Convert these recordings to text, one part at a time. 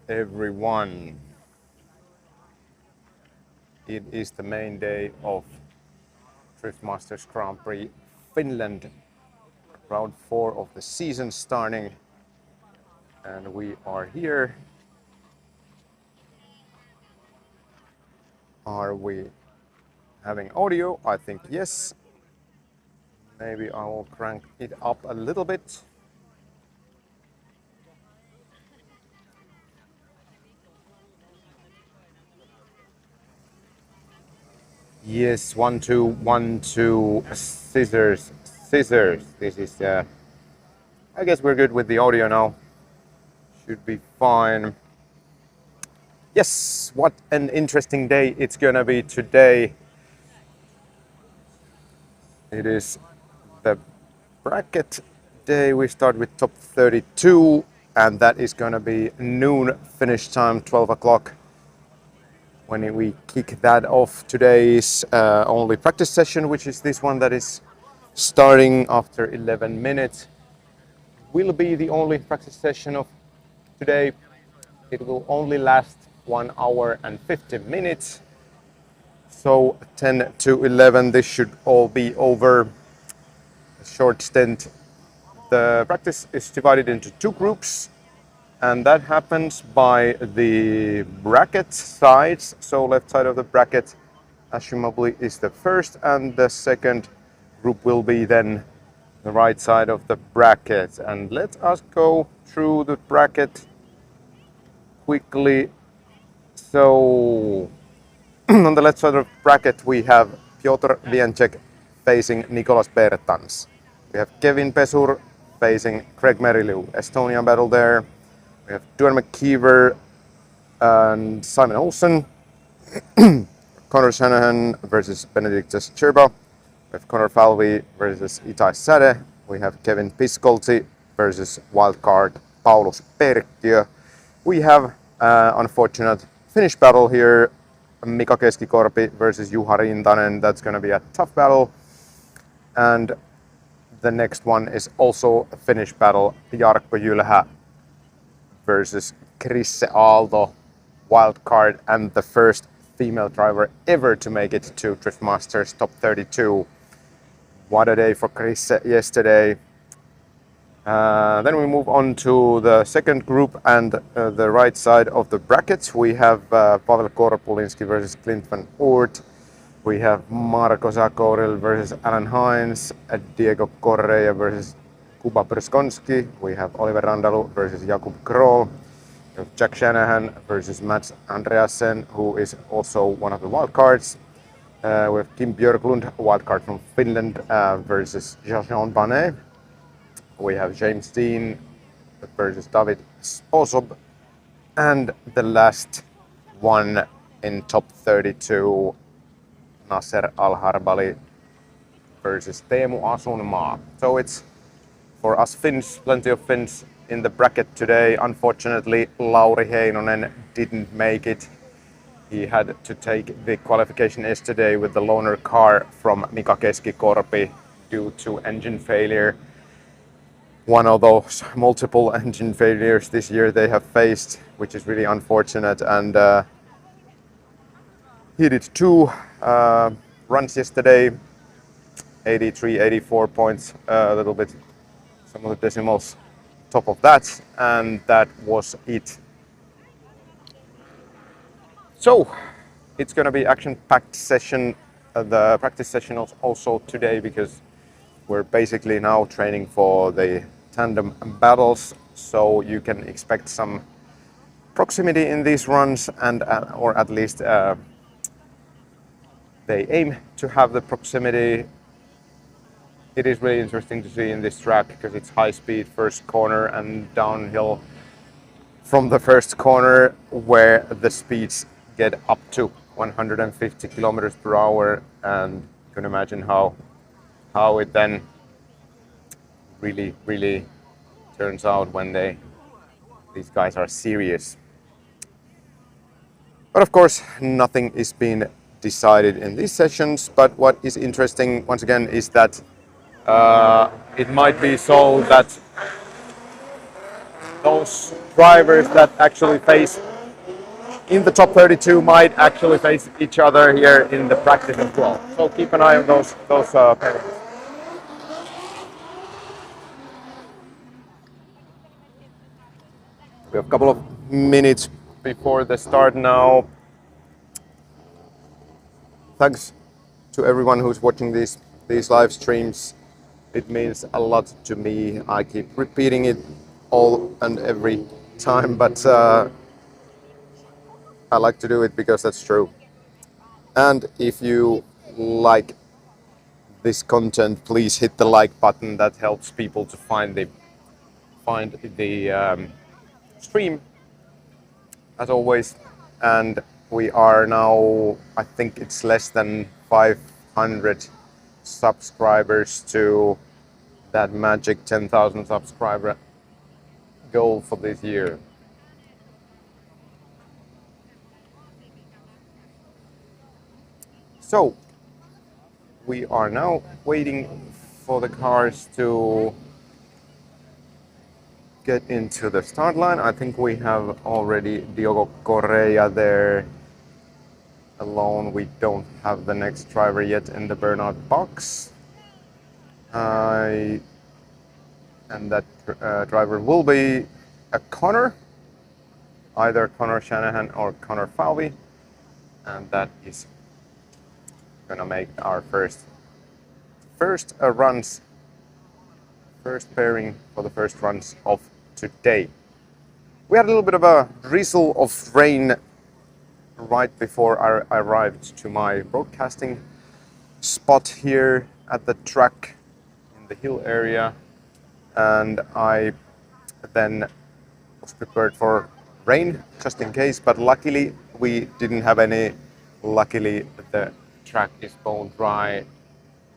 everyone. It is the main day of Drift Masters Grand Prix Finland. Round 4 of the season starting. And we are here. Are we having audio? I think yes. Maybe I will crank it up a little bit. Yes, 1, 2, 1, 2, scissors, scissors. This is, I guess we're good with the audio now. Should be fine. Yes, what an interesting day it's gonna be today. It is the bracket day. We start with top 32, and that is gonna be noon finish time, 12 o'clock. When we kick that off, today's only practice session, which is this one that is starting after 11 minutes, will be the only practice session of today. It will only last 1 hour and 50 minutes. So 10 to 11, this should all be over. A short stint. The practice is divided into 2 groups. And that happens by the bracket sides. So left side of the bracket, assumably, is the first, and the second group will be then the right side of the bracket. And let us go through the bracket quickly. So on the left side of the bracket, we have Piotr Vienczek facing Nicolas Bertans. We have Kevin Pesur facing Craig Merrilew. Estonian battle there. We have Duane McKeever and Simon Olsen. Connor Shanahan versus Benedictus Cherba. We have Connor Falvey versus Itai Sade. We have Kevin Piskolti versus wildcard Paulus Perkkiö. We have unfortunate Finnish battle here. Mika Keskikorpi versus Juha Rintanen. That's going to be a tough battle. And the next one is also a Finnish battle. Jarkko Jylhä versus Krisse Aalto, wildcard and the first female driver ever to make it to Drift Masters Top 32. What a day for Krisse yesterday. Then we move on to the second group and the right side of the brackets. We have Pavel Korpulinski versus Clint van Oort. We have Marko Zakoril versus Alan Hines, Diego Correa versus Kuba Brzkonski. We have Oliver Randalu versus Jakub Kroll. We have Jack Shanahan versus Mats Andreasen, who is also one of the wildcards. We have Kim Björklund, wildcard from Finland, versus Jean Banet. We have James Dean versus David Sposob. And the last one in top 32, Nasser Al-Harbali versus Teemu Asunmaa. So it's, for us Finns, plenty of Finns in the bracket today. Unfortunately, Lauri Heinonen didn't make it. He had to take the qualification yesterday with the loaner car from Mika Keskikorpi due to engine failure. One of those multiple engine failures this year they have faced, which is really unfortunate. And he did 2 runs yesterday, 83, 84 points, a little bit, some of the decimals top of that, and that was it. So it's going to be action-packed session. The practice session also today, because we're basically now training for the tandem battles, so you can expect some proximity in these runs, and or at least they aim to have the proximity. It is really interesting to see in this track because it's high speed first corner and downhill from the first corner, where the speeds get up to 150 kilometers per hour, and you can imagine how it then really turns out when these guys are serious. But of course, nothing is being decided in these sessions. But what is interesting, once again, is that it might be so that those drivers that actually face in the top 32 might actually face each other here in the practice as well. So keep an eye on those penalties. We have a couple of minutes before the start now. Thanks to everyone who's watching these live streams. It means a lot to me. I keep repeating it all and every time, but I like to do it because that's true. And if you like this content, please hit the like button. That helps people to find the stream as always. And we are now, I think it's less than 500 subscribers to that magic 10,000 subscriber goal for this year. So we are now waiting for the cars to get into the start line. I think we have already Diogo Correa there alone. We don't have the next driver yet in the burnout box. And that driver will be a Connor, either Connor Shanahan or Connor Falvey, and that is gonna make our first runs, first pairing for the first runs of today. We had a little bit of a drizzle of rain right before I arrived to my broadcasting spot here at the track in the hill area, and I then was prepared for rain just in case, but luckily we didn't have any. Luckily the track is bone dry,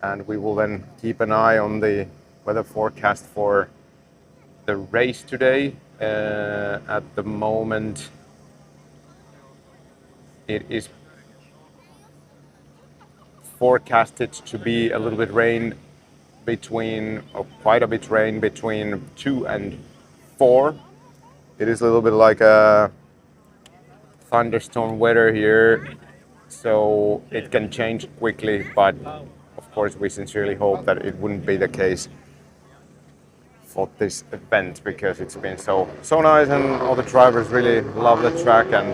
and we will then keep an eye on the weather forecast for the race today. At the moment it is forecasted to be a little bit rain between, or quite a bit rain between 2 and 4. It is a little bit like a thunderstorm weather here, so it can change quickly, but of course we sincerely hope that it wouldn't be the case for this event, because it's been so nice and all the drivers really love the track. And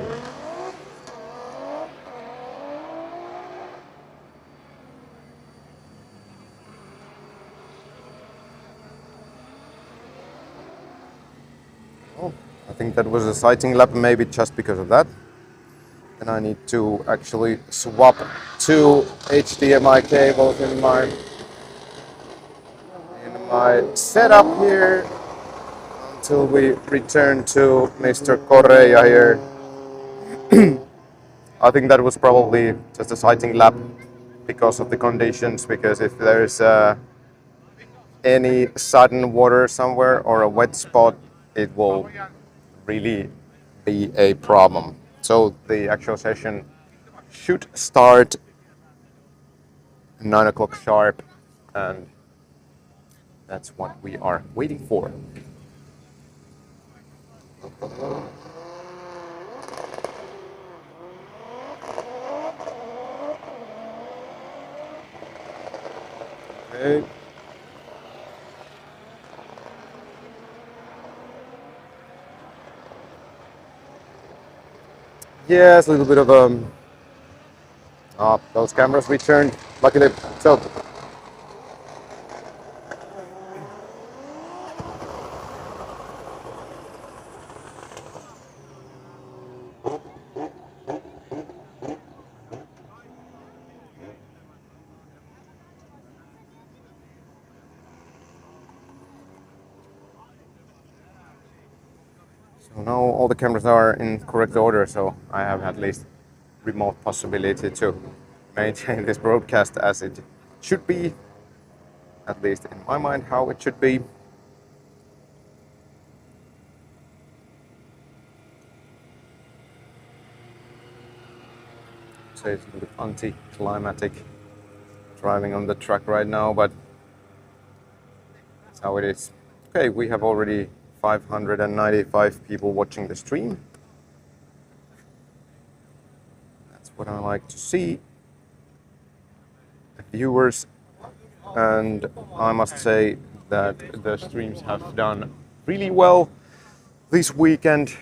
I think that was a sighting lap, maybe just because of that. And I need to actually swap 2 HDMI cables in my setup here until we return to Mr. Correa here. I think that was probably just a sighting lap because of the conditions, because if there's any sudden water somewhere or a wet spot, it will really be a problem. So the actual session should start 9 o'clock sharp, and that's what we are waiting for. Okay. Yes, a little bit of those cameras returned. Luckily, so. So now all the cameras are in correct order, so I have at least remote possibility to maintain this broadcast as it should be, at least in my mind how it should be. So it's a little bit anti-climatic driving on the track right now, but that's how it is. Okay, we have already 595 people watching the stream. That's what I like to see. The viewers, and I must say that the streams have done really well this weekend.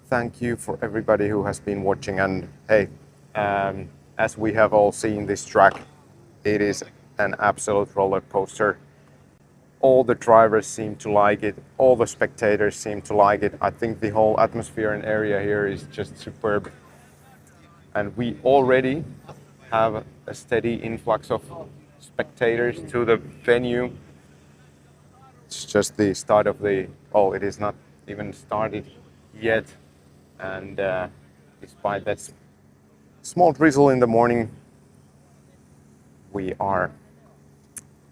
Thank you for everybody who has been watching, and hey, as we have all seen this track, it is an absolute roller coaster. All the drivers seem to like it, all the spectators seem to like it. I think the whole atmosphere and area here is just superb. And we already have a steady influx of spectators to the venue. It's just the start of the, oh, it is not even started yet. And despite that small drizzle in the morning, we are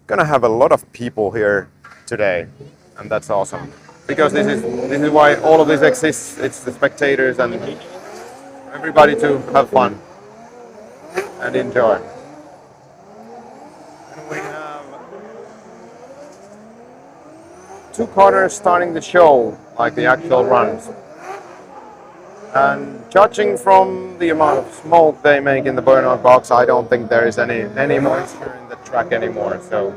gonna have a lot of people here today, and that's awesome. Because this is why all of this exists. It's the spectators and everybody to have fun and enjoy. And we have two corners starting the show, like the actual runs. And judging from the amount of smoke they make in the burnout box, I don't think there is any moisture in the track anymore. So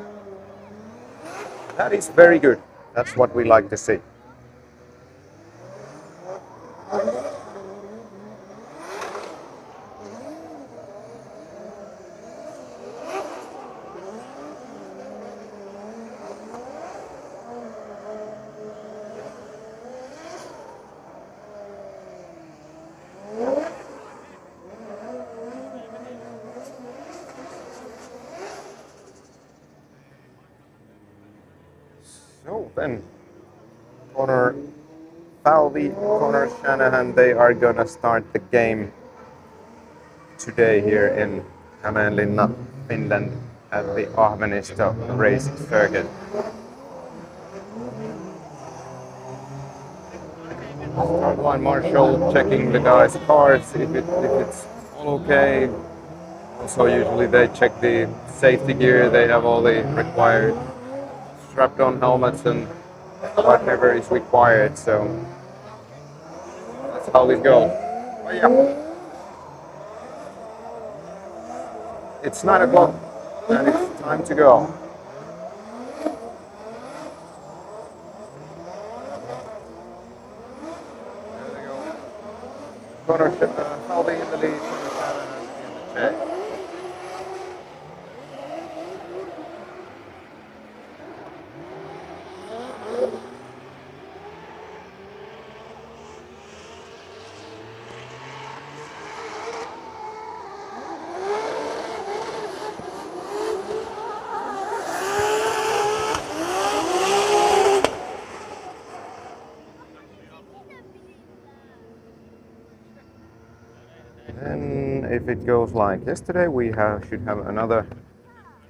that is very good. That's what we like to see. So then, Connor Falvey, Connor Shanahan, they are gonna start the game today here in Hämeenlinna, Finland, at the Ahvenista race circuit. Start line marshal checking the guys' cars if it's all okay. Also, usually they check the safety gear. They have all the required strapped on helmets and whatever is required, so that's how it goes. But yeah, it's 9 o'clock and it's time to go. There they go. Connor Falvey in the lead, Connor Shanahan in the chase. Then, if it goes like yesterday, we should have another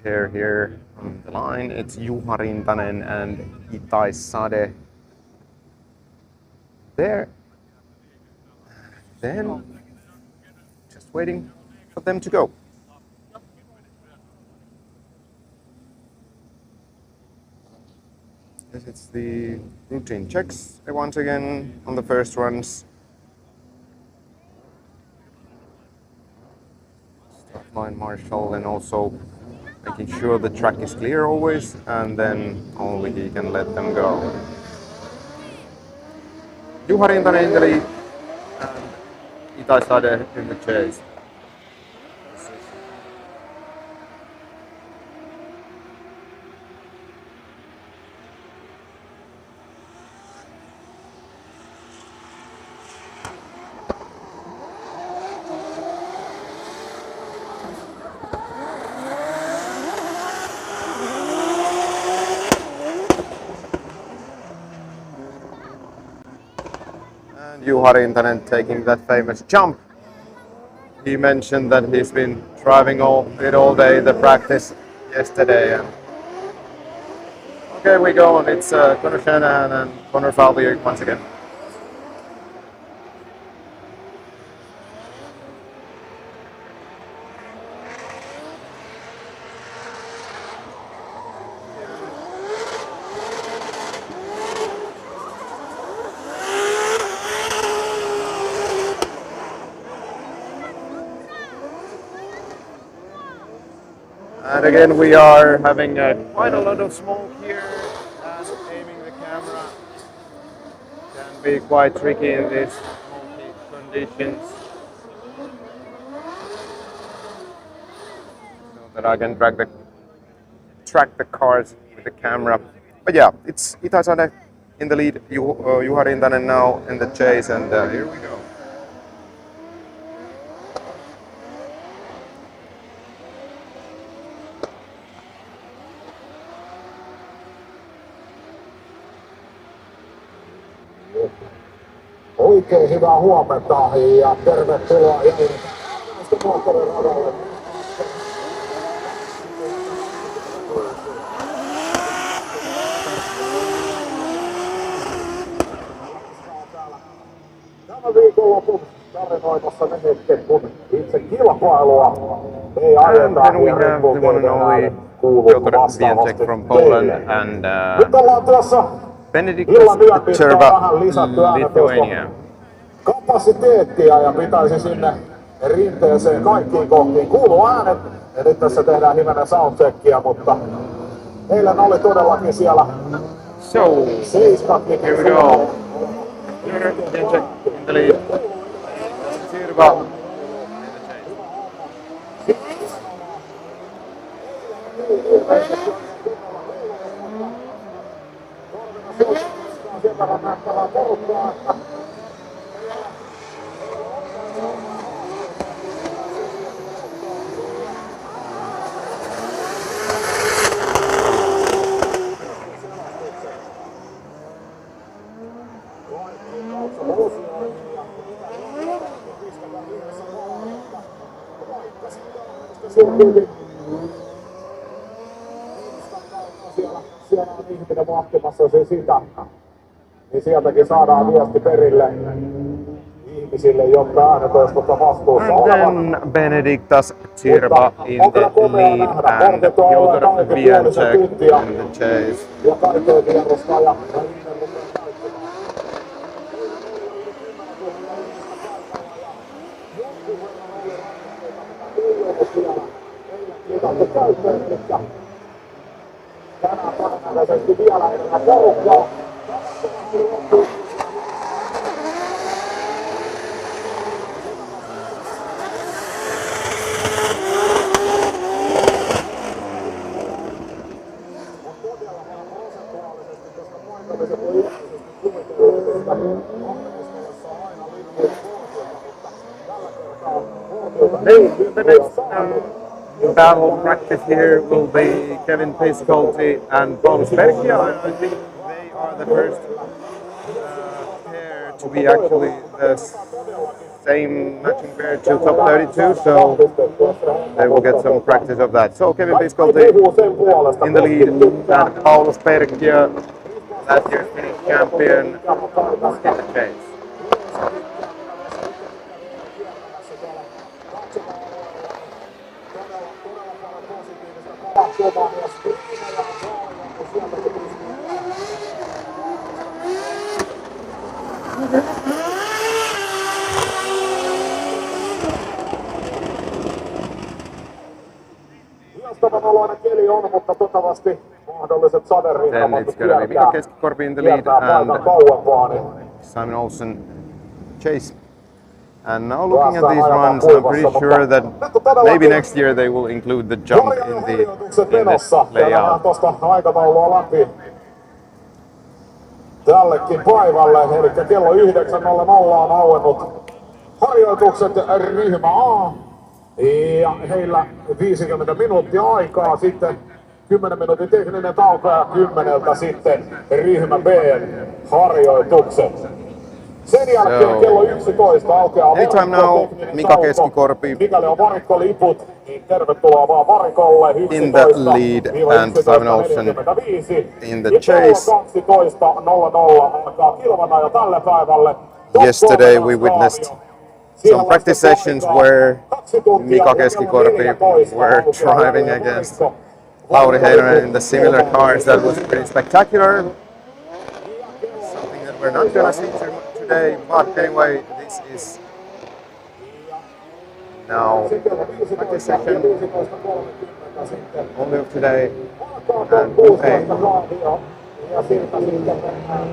pair here on the line. It's Juha Rintanen and Itai Sade there. Then, just waiting for them to go. It's the routine checks once again on the first runs. Start line marshal, and also making sure the track is clear always, and then only he can let them go. Juha Rintanen in the lead and Itai Sade in the chase. Juha Rintanen taking that famous jump. He mentioned that he's been driving all day, the practice yesterday. And okay, we go on. It's Connor Shanahan and Connor Falvey once again. again, we are having quite a lot of smoke here, and aiming the camera can be quite tricky in these smoky conditions. So that I can track the cars with the camera. But yeah, it's Itasane in the lead, Juha Rintanen now in the chase, and here we go. Oikein hyvää huomenta ja tervetuloa jälleen moottoriradalle. Tämä viikonlopun tarinoimassa ne hetket, kun itse kilpailua ei ajeta ja rentouteenaan kuuluu vastaavasti from Poland and nyt ollaan tuossa Benedikt illan yöpintaan Cerva, vähän lisätty Lithuania. kapasiteettia ja pitäisi sinne rinteeseen kaikkiin kohtiin kuuluu äänet. Ja nyt tässä tehdään hivenen soundcheckia, mutta eilen oli todellakin siellä So, seiskatkin. here we go. Jędrzejczyk in the lead. Cerva. Siellä on ihminen vahtimassa se sitä, niin sieltäkin saadaan viesti perille ihmisille, jotka äänetoistosta vastuussa olevat. And then Benediktas Cerva in the lead and Piotr Viancek in the chase. Ja kartoitusjärjestäjä. Tänään todennäköisesti vielä enemmän porukkaa. The next battle practice here will be Kevin Piscolti and Paulus Bergia. I think they are the first pair to be actually the same matching pair to Top 32, so they will get some practice of that. So Kevin Piscolti in the lead and Paulus Bergia, last year's Finnish champion, in the chase. Hiastavanaloinen keli on, mutta totavasti mahdolliset saderintamat Then it's going to be Mika Keskikorpi in the lead and Simon Olsen chase. And now looking at these runs, I'm pretty sure that maybe next year they will include the jump in this layout. Tuosta aikataulua läpi tällekin päivälle, eli kello 9.00 on auennut harjoitukset ryhmä A. Ja heillä 50 minuuttia aikaa, sitten 10 minuutin tekninen tauko ja 10 sitten ryhmä B harjoitukset. Sen jälkeen kello 11 alkaa anytime now, Mika Keskikorpi mikäli on varikkoliput, niin tervetuloa vaan varikolle. in the lead and Simon Olsen in the chase. 12.00 alkaa kilvana jo tälle päivälle. Yesterday we witnessed some practice sessions where Mika Keskikorpi were driving against Lauri Heinonen in the similar cars. That was pretty spectacular. Something that we're not gonna see today, but anyway, this is now practice session. only of today, and today. Ja siltä sitten mennään.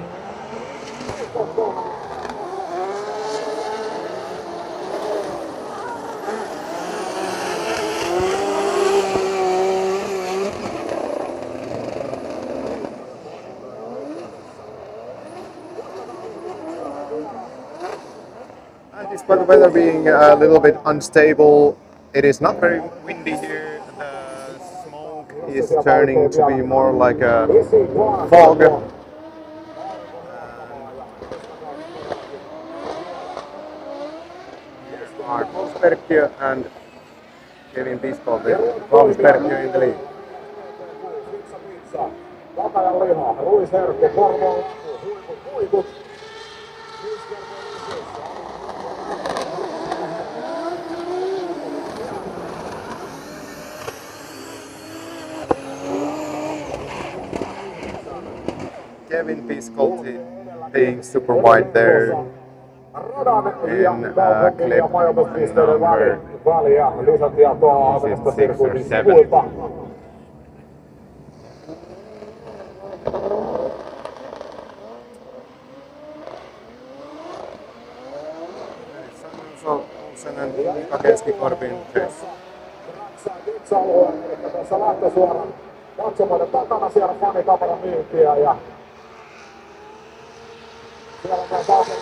Despite the weather being a little bit unstable, it is not very windy here. The smoke is turning to be more like a fog. Here are Rosberg and Kevin Piscotti. Rosberg in the lead. Vakajan liha, ruisherkku, korvo, huikut. Kevin Piscotti being super wide there in clip number väliä. Lisätietoa asiasta 6 or 7. sivuilta. Olsenen Mika Keskikorpin perässä. Eli tässä lähtösuoran katsomoiden takana siellä fanikamera myyntiä ja siellä on näin paljon.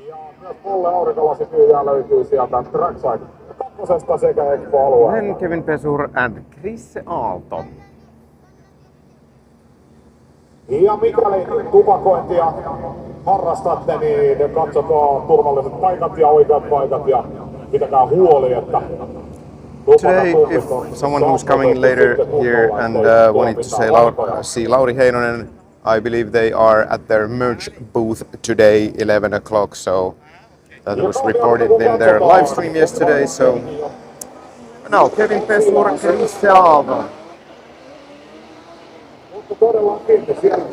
Ja myös mulle aurinkolasikyydää löytyy sieltä Trackside kakkosesta sekä Expo-alueelta. Then Kevin Pesur and Chris Aalto. Ja mikäli tupakointia harrastatte, niin katsokaa turvalliset paikat ja oikeat paikat ja pitäkää huoli, että Today, if someone who's coming later here and wanted to see Lauri Heinonen, I believe they are at their merch booth today, 11 o'clock. So that was reported in their live stream yesterday. So now Kevin Pesur and Chris Aalto. Mutta todellakin siellä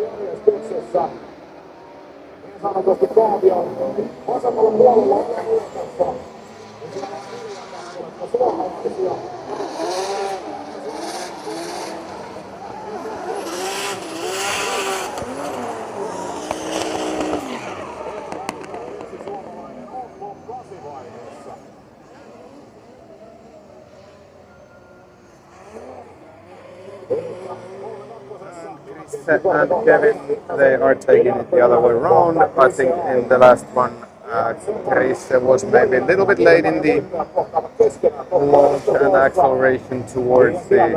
järjestyksessä niin sanotusti Kaavion vasemmalla puolella on luokassa. Suomalaisia. And Kevin, they are taking it the other way around. I think in the last one, Chris was maybe a little bit late in the launch and acceleration towards the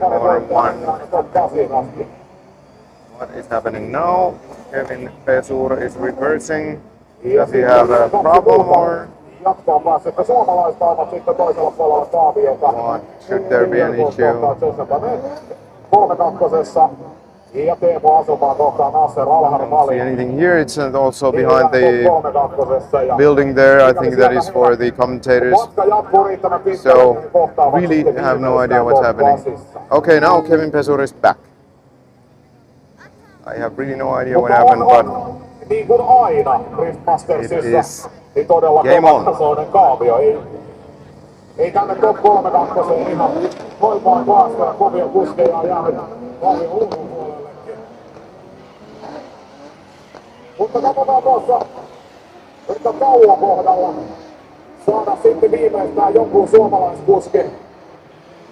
corner one. What is happening now? Kevin Pesur is reversing. Does he have a problem or Jatkoon pääsette suomalaista ovat sitten toisella puolella Kaaviota. what? Should there be an issue? 3-2. Ja Teemu Asumaa kohtaan Nasser Al-Harmali. See anything here? It's also behind the building there. I think that is for the commentators. So really have no idea what's happening. Okay, now Kevin Pesur is back. I have really no idea what happened, but niin kuin aina Riftmastersissa, niin todella kovatasoinen Kaavio. Ei tänne top 3-2 ihan voimaan päästä, kovia kuskeja on jäänyt Kaavion ulkopuolellekin. Mutta katsotaan tuossa, että tauon kohdalla saada sitten viimeistään jonkun suomalaiskuski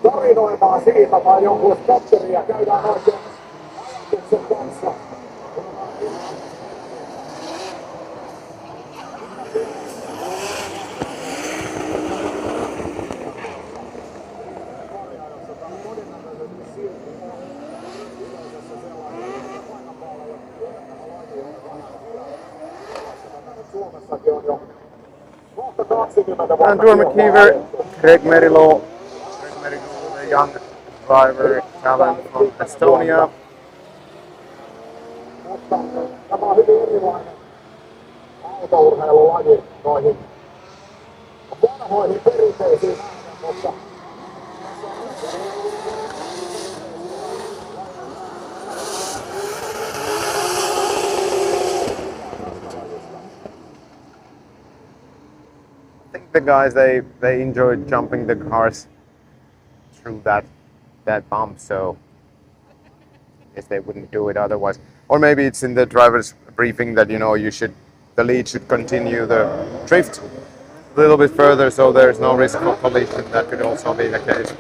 tarinoimaan siitä tai jonkun spotteria käydään oikein ajatuksen kanssa. and Drew McKeever, Craig Merilo, the young driver talent from Estonia. Tämä on hyvin erilainen autourheilulaji noihin vanhoihin perinteisiin, mutta think the guys they enjoy jumping the cars through that bump, so I guess they wouldn't do it otherwise. Or maybe it's in the driver's briefing that the lead should continue the drift a little bit further, so there's no risk of collision. That could also be the case.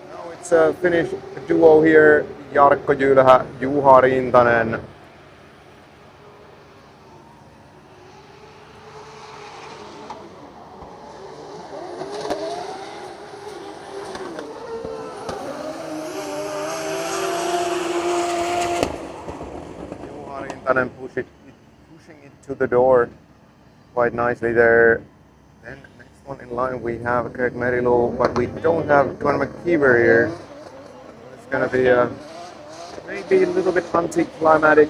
Now it's a Finnish duo here, Jarkko Jylhä, Juha Rintanen. Juha Rintanen pushing it to the door quite nicely there. Then next one in line we have Greg Merilu, but we don't have Conor McKeever here. It's gonna be maybe a little bit anticlimactic.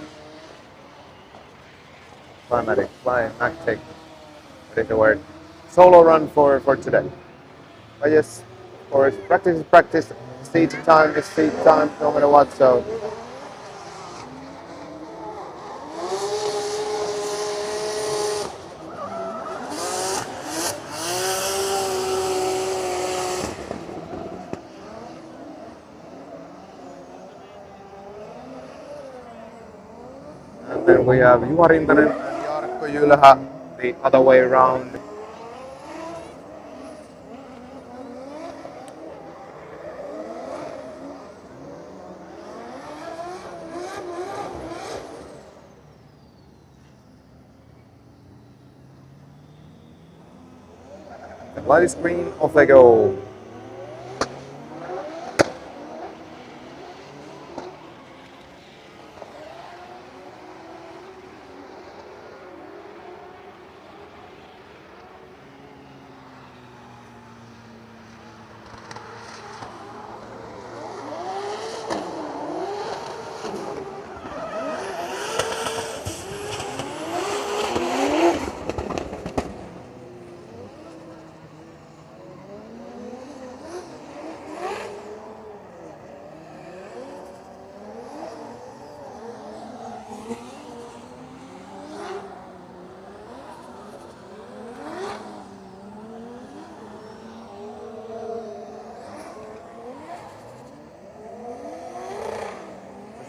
Climactic, that is the word. Solo run for today. But yes, of course, practice is practice. Seat time is seat time, no matter what. So. And then we have Juha Rintanen and Jarkko Jylhä the other way around. The light is green, off they go.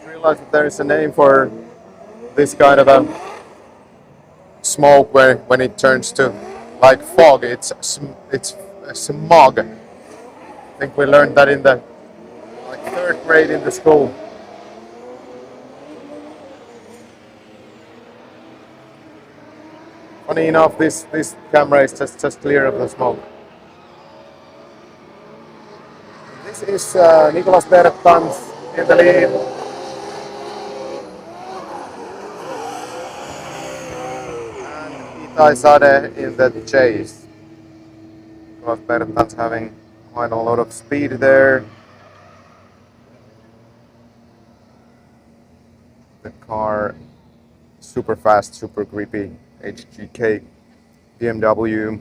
Realize that there is a name for this kind of a smoke when it turns to like fog. It's smog. I think we learned that in the third grade in the school. Funny enough, this camera is just clear of the smoke. This is Nicolas Bertans in the lead. Itai Sade in the chase. Nicolas Bertans having quite a lot of speed there. The car super fast, super grippy, HGK BMW.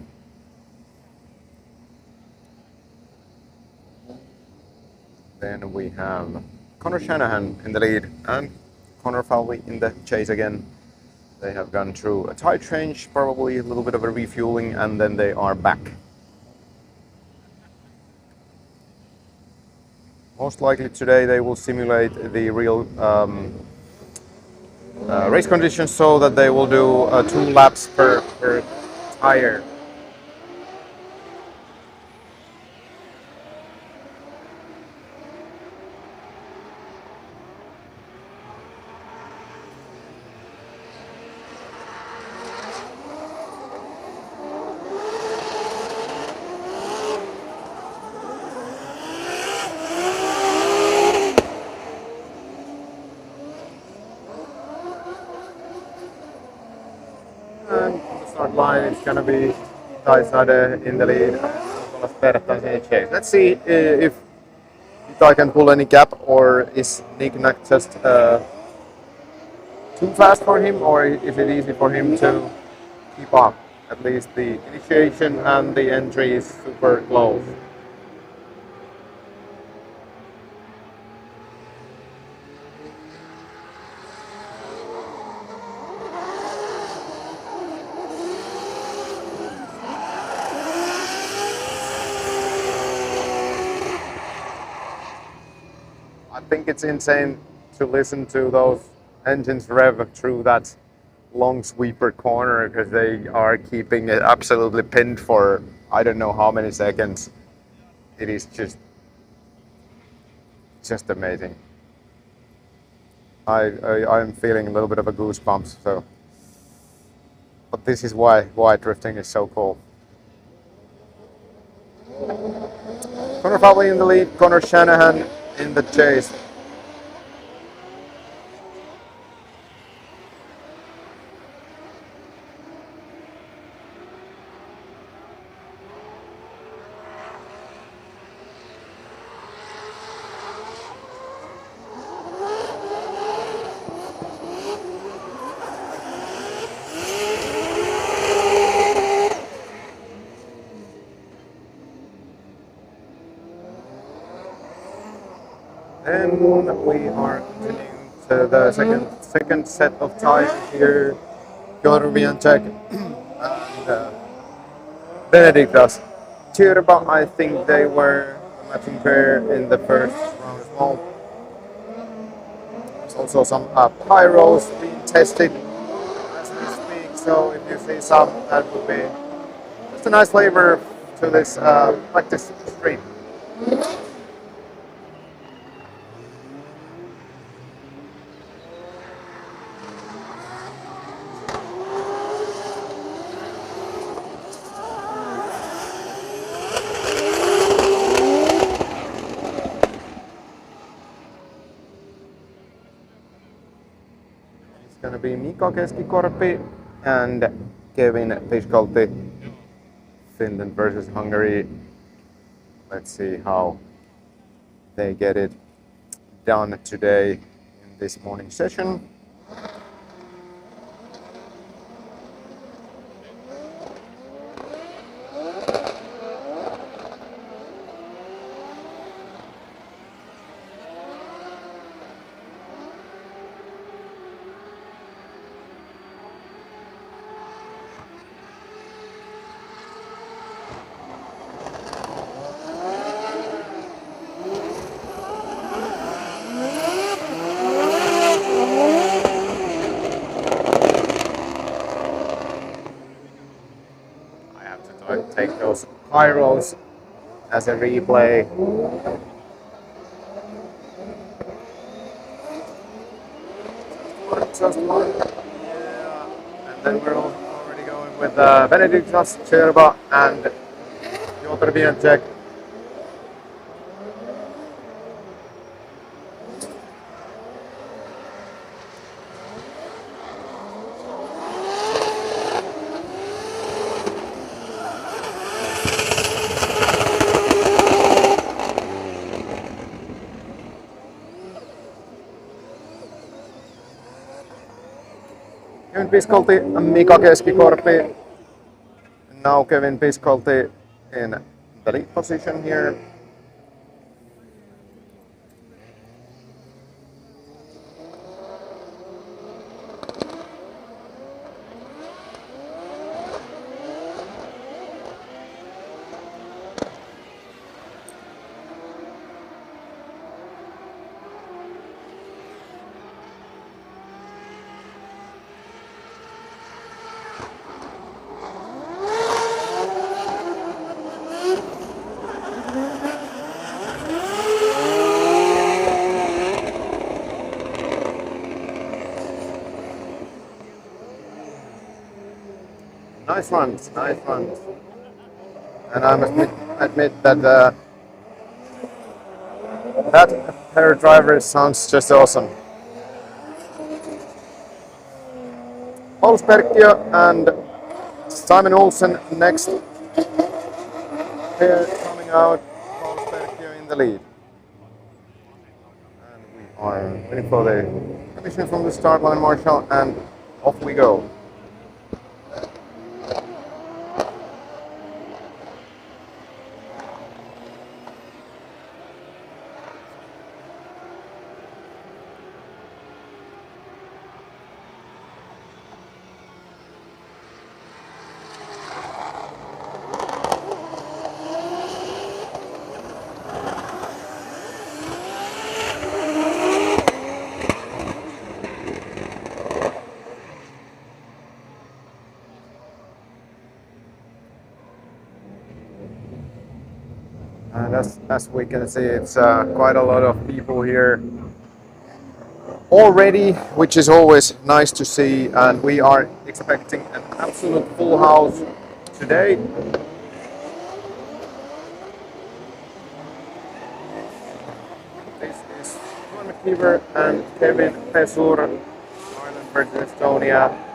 Then we have Connor Shanahan in the lead and Connor Fowley in the chase again. They have gone through a tight change, probably a little bit of a refueling, and then they are back. Most likely today they will simulate the real race conditions so that they will do 2 laps per tire. And on the start line, it's going to be Itai Sade in the lead, Nicolas Bertans in the chase. Let's see if Itai can pull any gap, or is Nick just too fast for him, or is it easy for him to keep up? At least the initiation and the entry is super close. think it's insane to listen to those engines rev through that long sweeper corner because they are keeping it absolutely pinned for I don't know how many seconds. It is just amazing. I'm feeling a little bit of a goosebumps. So, but this is why drifting is so cool. Connor Fowley in the lead, Connor Shanahan in the chase. And we are continuing to the second set of time here. Piotr Wiancek and Benediktas. Tyrba, I think they were a matching pair in the first round as well. There's also some pyros being tested as we speak, so if you see some, that would be just a nice flavor to this practice stream. Gonna be Mika Keskikorpi and Kevin Piskolti, Finland versus Hungary. Let's see how they get it done today in this morning session. Take those pyros as a replay. Just one. Yeah. And then we're already going with Benediktas, Tyrba and Piotr Wiancek. Kevin Piskolti, Mika Keskikorpi. Now Kevin Piskolti in the lead position here. Nice runs, nice runs. And I must admit that that pair of drivers sounds just awesome. Paul Sperkio and Simon Olsen next pair coming out. Paul Sperkio in the lead. And we are waiting for the commission from the start line, Marshall, and off we go. And as we can see, it's quite a lot of people here already, which is always nice to see. And we are expecting an absolute full house today. This is Juan McKeever and Kevin Pesur, Ireland versus Estonia.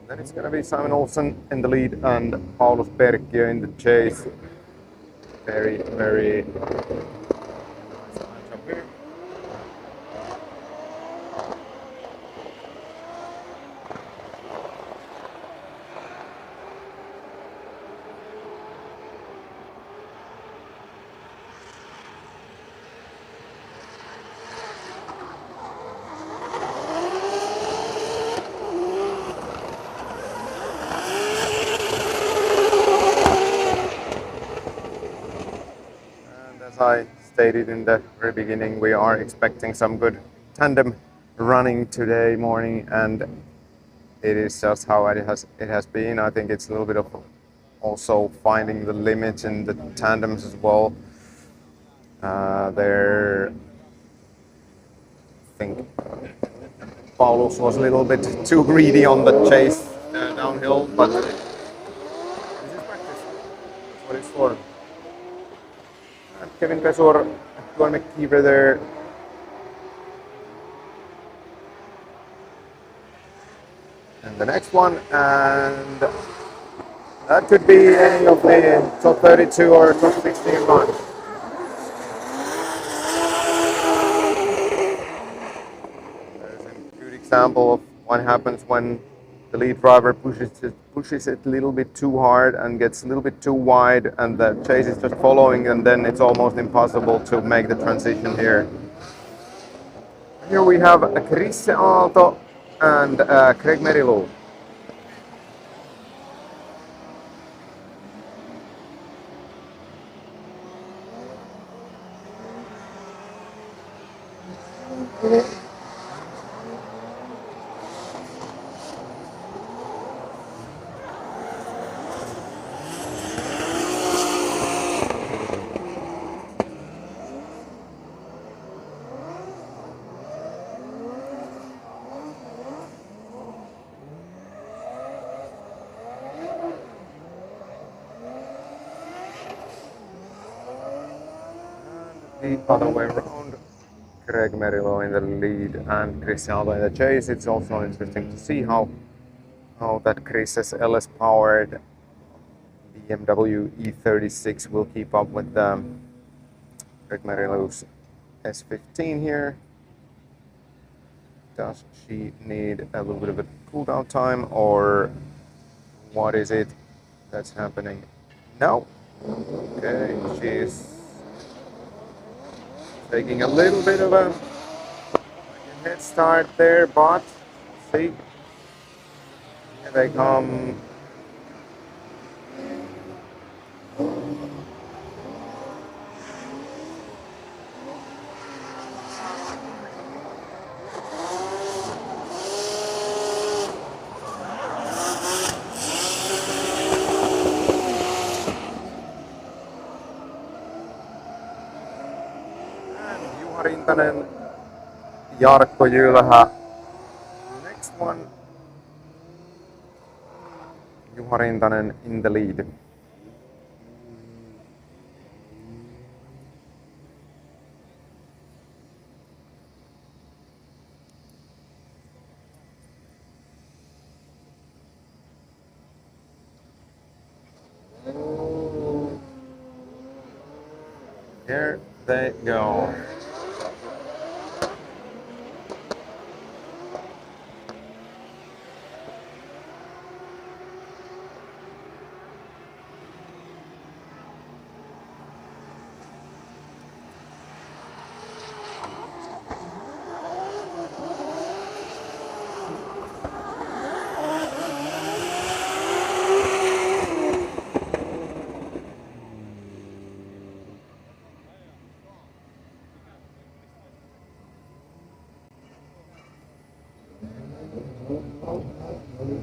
Then it's going to be Simon Olsen in the lead and Paulus Perkkiö in the chase. Very, very nice matchup here. As I stated in the very beginning, we are expecting some good tandem running today morning, and it is just how it has been. I think it's a little bit of also finding the limits in the tandems as well. There, I think Paulus was a little bit too greedy on the chase downhill, but this is practice. That's what it's for. Kevin Pesur, Juan McKeever there. And the next one, and that could be any of the top 32 or top 16 runs. There's a good example of what happens when the lead driver pushes it a little bit too hard and gets a little bit too wide, and the chase is just following, and then it's almost impossible to make the transition here. Here we have Chris Aalto and Craig Merilow. The other way around, Craig Merilow in the lead and Chris Aalto in the chase. It's also interesting to see how that Chris's LS powered BMW E36 will keep up with Craig Merilow's S15 here. Does she need a little bit of a cool down time, or what is it that's happening? No. Okay, she's taking a little bit of a head start there, but see, here they come. Rintanen, Jarkko Jylhä. Next one, Juha Rintanen in the lead. Here they go.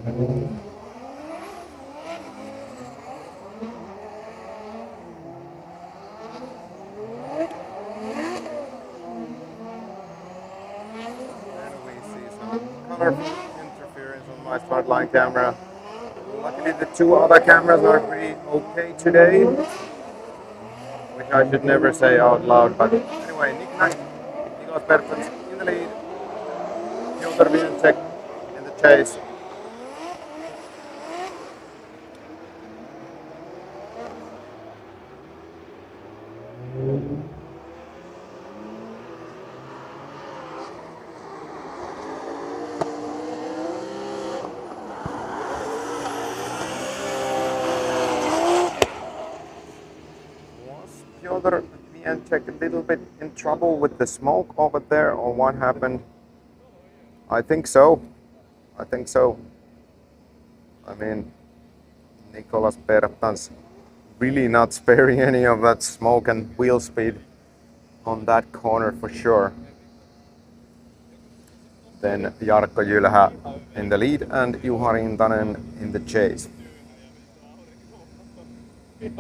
we see some colorful interference on my Spotlight camera. Luckily the two other cameras are pretty okay today, which I should never say out loud, but anyway, Nicolas Bertens in the lead, Piotr Wienczek in the chase. Piotr Wienczek a little bit in trouble with the smoke over there, or what happened? I think so. I think so. I mean, Nicolas Bertans really not sparing any of that smoke and wheel speed on that corner for sure. Then Jarkko Jylhä in the lead and Juha Rintanen in the chase. We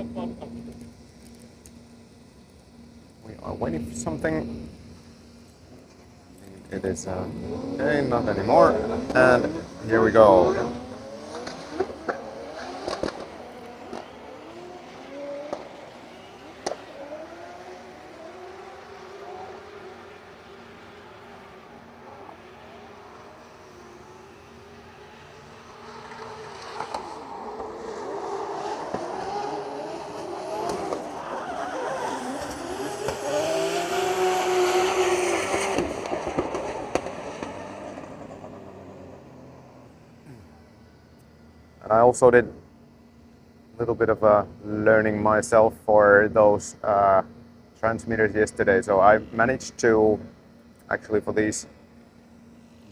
are waiting for something. It is okay, not anymore. And here we go. And I also did a little bit of learning myself for those transmitters yesterday. So I managed to, actually for these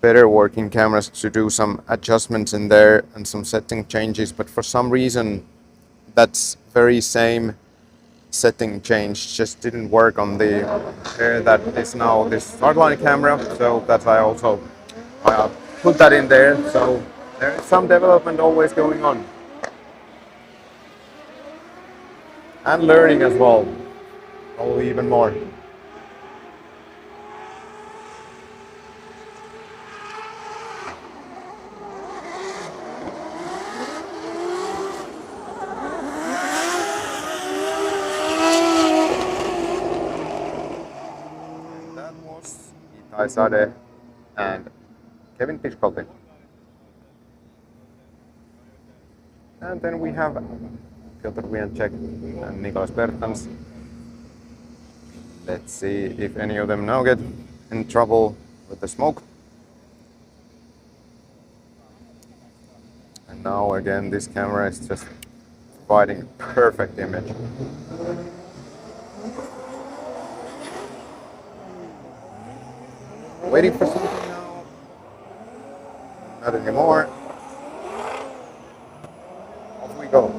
better working cameras, to do some adjustments in there and some setting changes. But for some reason, that's very same setting change just didn't work on the pair that is now this hardline camera. So that's why I also put that in there. So there is some development always going on. And learning as well, probably even more. And that was Itai Sade and Kevin Piskolti. And then we have Piotr Wienczek and Nicolas Bertens. Let's see if any of them now get in trouble with the smoke. And now again, this camera is just providing perfect image. Waiting for something now. Not anymore. Off we go.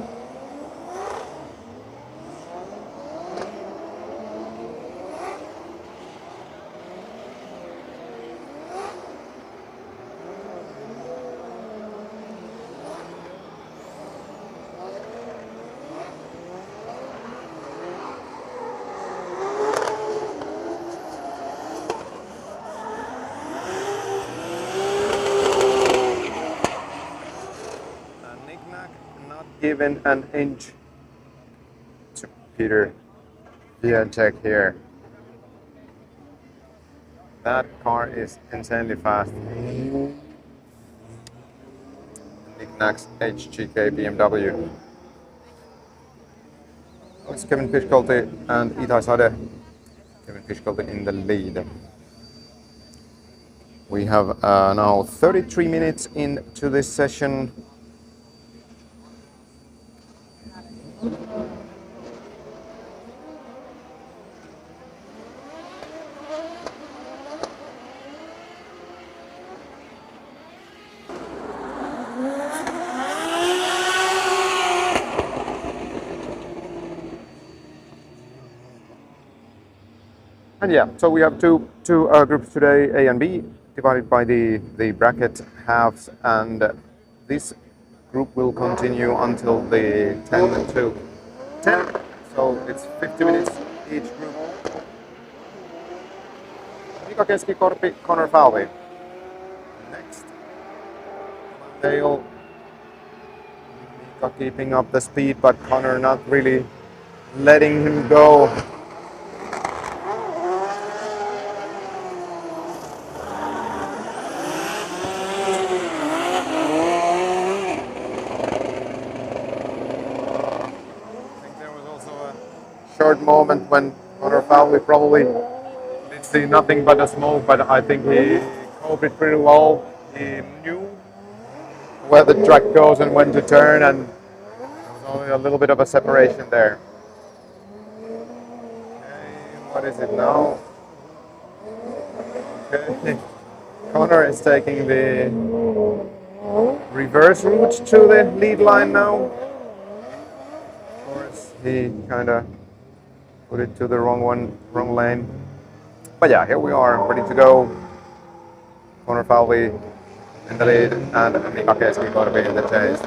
Given an inch to Peter Wienczek here. That car is insanely fast. Knickknack's HGK BMW. It's Kevin Piskolti and Itai Sade. Kevin Piskolti in the lead. We have now 33 minutes into this session. And yeah, so we have two groups today, A and B, divided by the bracket halves, and this group will continue until the 10 to 10, so it's 50 minutes each group. Mika Keskikorpi, Connor Falvey. Next. Dale. Mika keeping up the speed, but Connor not really letting him go. Short moment when Connor Falvey probably did see nothing but a smoke, but I think he coped it pretty well. He knew where the track goes and when to turn, and there was only a little bit of a separation there. Okay, what is it now? Okay, Connor is taking the reverse route to the lead line now. Of course, he kind of put it to the wrong lane. But yeah, here we are, ready to go. Connor Falvey in the lead and Mika Keskikorpi in the chase.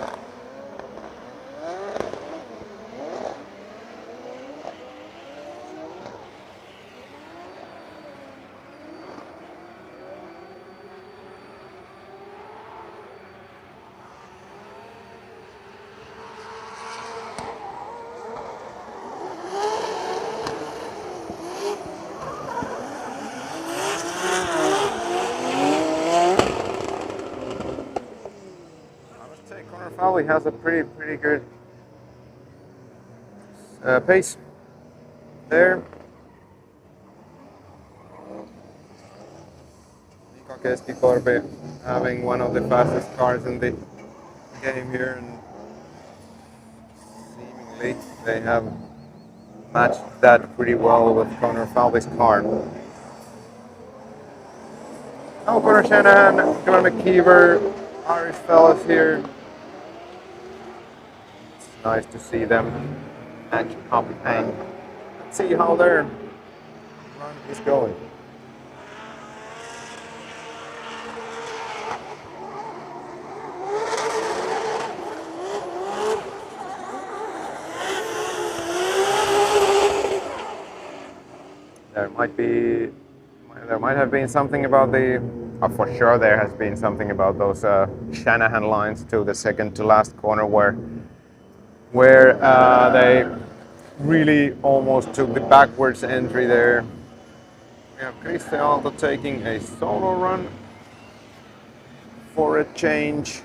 Connor Falvey has a pretty good pace there. Mika Keskikorpi having one of the fastest cars in the game here, and seemingly they have matched that pretty well with Connor Falvey's car. Now Connor Shanahan, John McKeever, Irish fellas here. It's nice to see them match up and see how their run is going. There might have been something about the, for sure there has been something about those Shanahan lines to the second to last corner where they really almost took the backwards entry there. We have Chris Aalto taking a solo run for a change.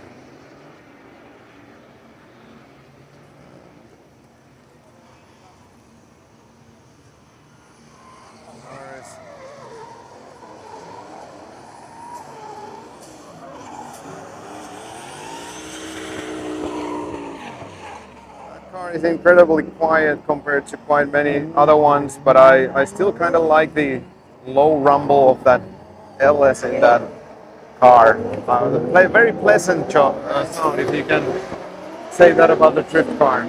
Is incredibly quiet compared to quite many other ones, but I still kind of like the low rumble of that LS in that car. Very pleasant sound, if you can say that about the drift car.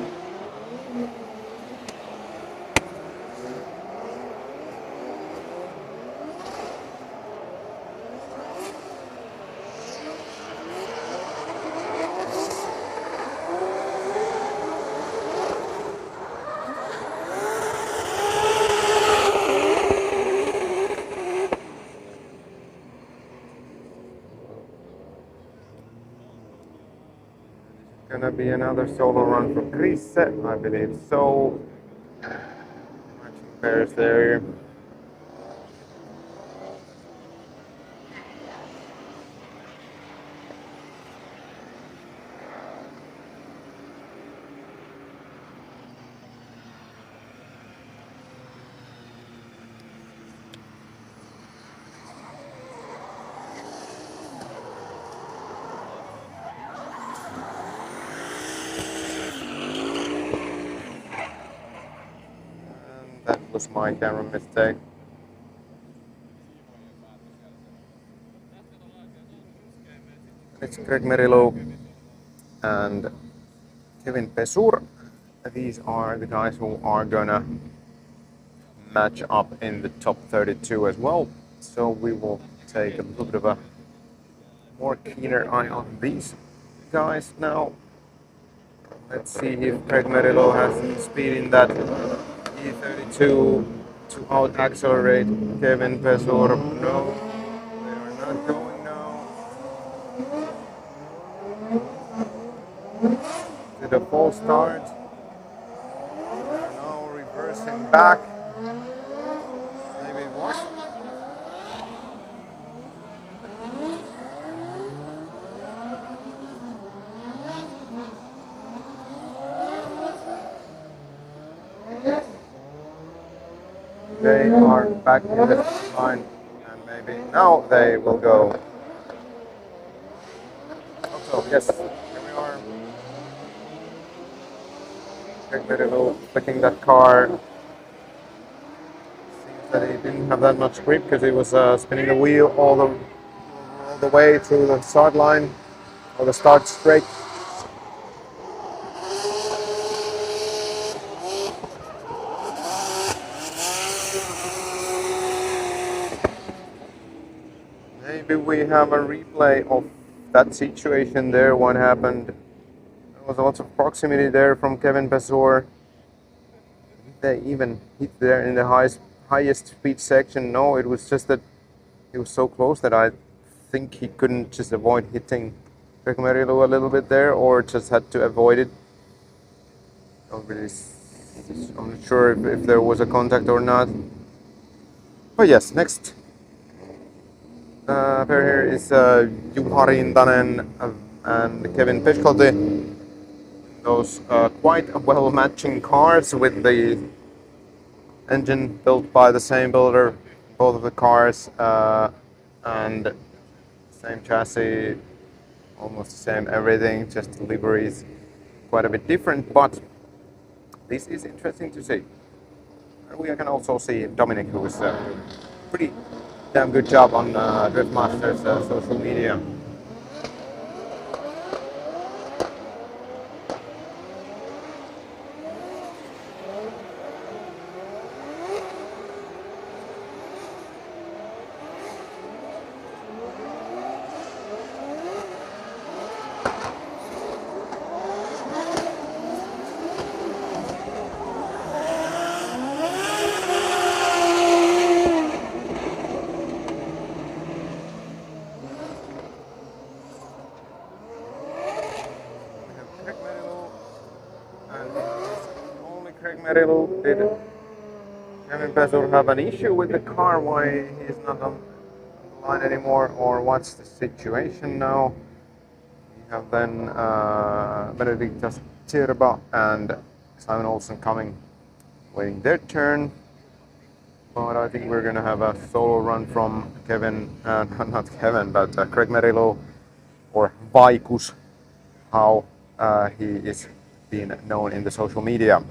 Gonna be another solo run for Chris, I believe so. Matching pairs there. That was my camera mistake. It's Greg Merilow and Kevin Pesur. These are the guys who are gonna match up in the top 32 as well. So we will take a little bit of a more keener eye on these guys now. Let's see if Craig Merillo has some speed in that E32 to out accelerate Kevin Pesur. No, they are not going now. To the false start. They are now reversing back. Maybe it was. They are back in the line, and maybe now they will go. Also, yes, here we are. Craig Merillo flicking that car. Seems that he didn't have that much grip because he was spinning the wheel all the way to the start line or the start straight. Maybe we have a replay of that situation there. What happened? There was lots of proximity there from Kevin Pesor. They even hit there in the highest speed section. No, it was just that he was so close that I think he couldn't just avoid hitting Craig Merillo a little bit there, or just had to avoid it. I'm not sure if there was a contact or not. But yes, next pair here is Juha Rintanen and Kevin Peshkotti. Those quite well matching cars with the engine built by the same builder, both of the cars, and same chassis, almost the same everything, just the liveries quite a bit different, but this is interesting to see. And we can also see Dominic, who is pretty damn good job on Driftmaster's social media. Merillo, did Kevin Pesur have an issue with the car? Why he's not on the line anymore, or what's the situation now? We have then Benediktas Tirba and Simon Olsen coming, waiting their turn. But I think we're gonna have a solo run from Kevin, not Kevin, but Craig Merillo, or Vaikus, how he is being known in the social media.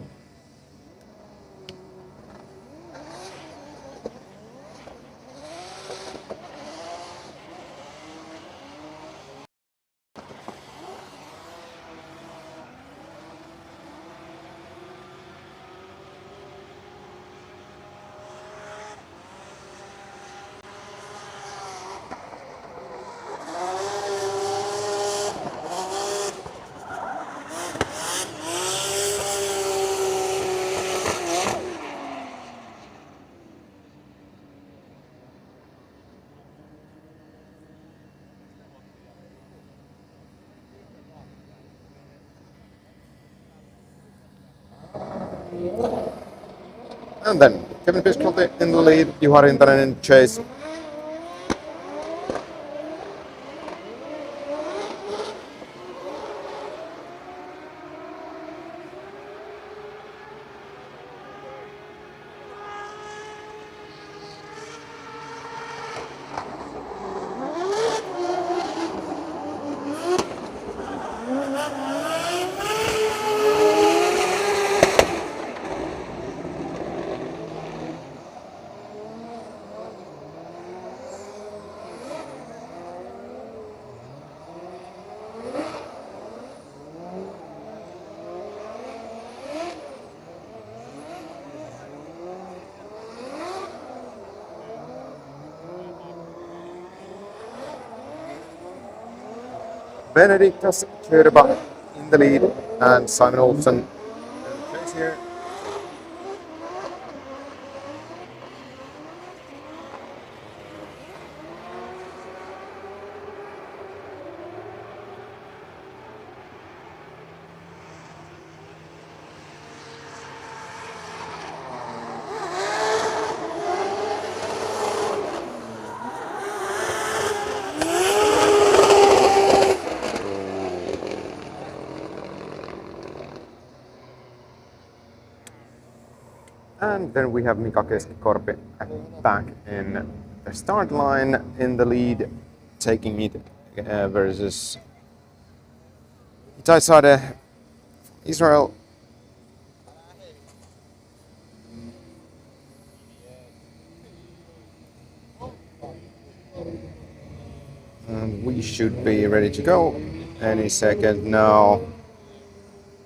And then Kevin Peshkotti in the lead, Juha Rintanen in chase. Benediktas Kyrba in the lead, and Simon Olsen chase here. And then we have Mika Keskikorpi back in the start line in the lead, taking it versus Itaisade Israel. And we should be ready to go any second now.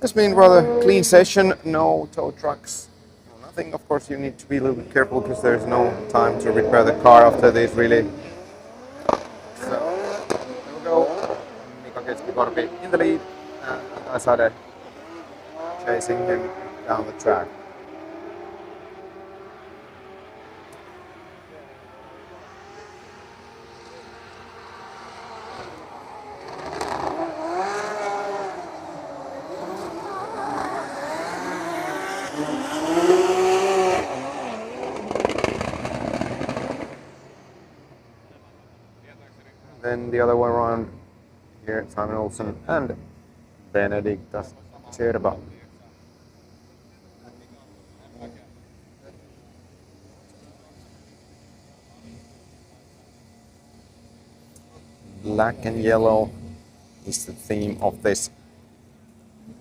It's been rather clean session, no tow trucks, no nothing. Of course, you need to be a little bit careful because there's no time to repair the car after this, really. So, there we go. Mika Keskikorpi in the lead, and Itaisade chasing him down the track. Then the other way around, here Simon Olsen and Benediktas Kyrba. Black and yellow is the theme of this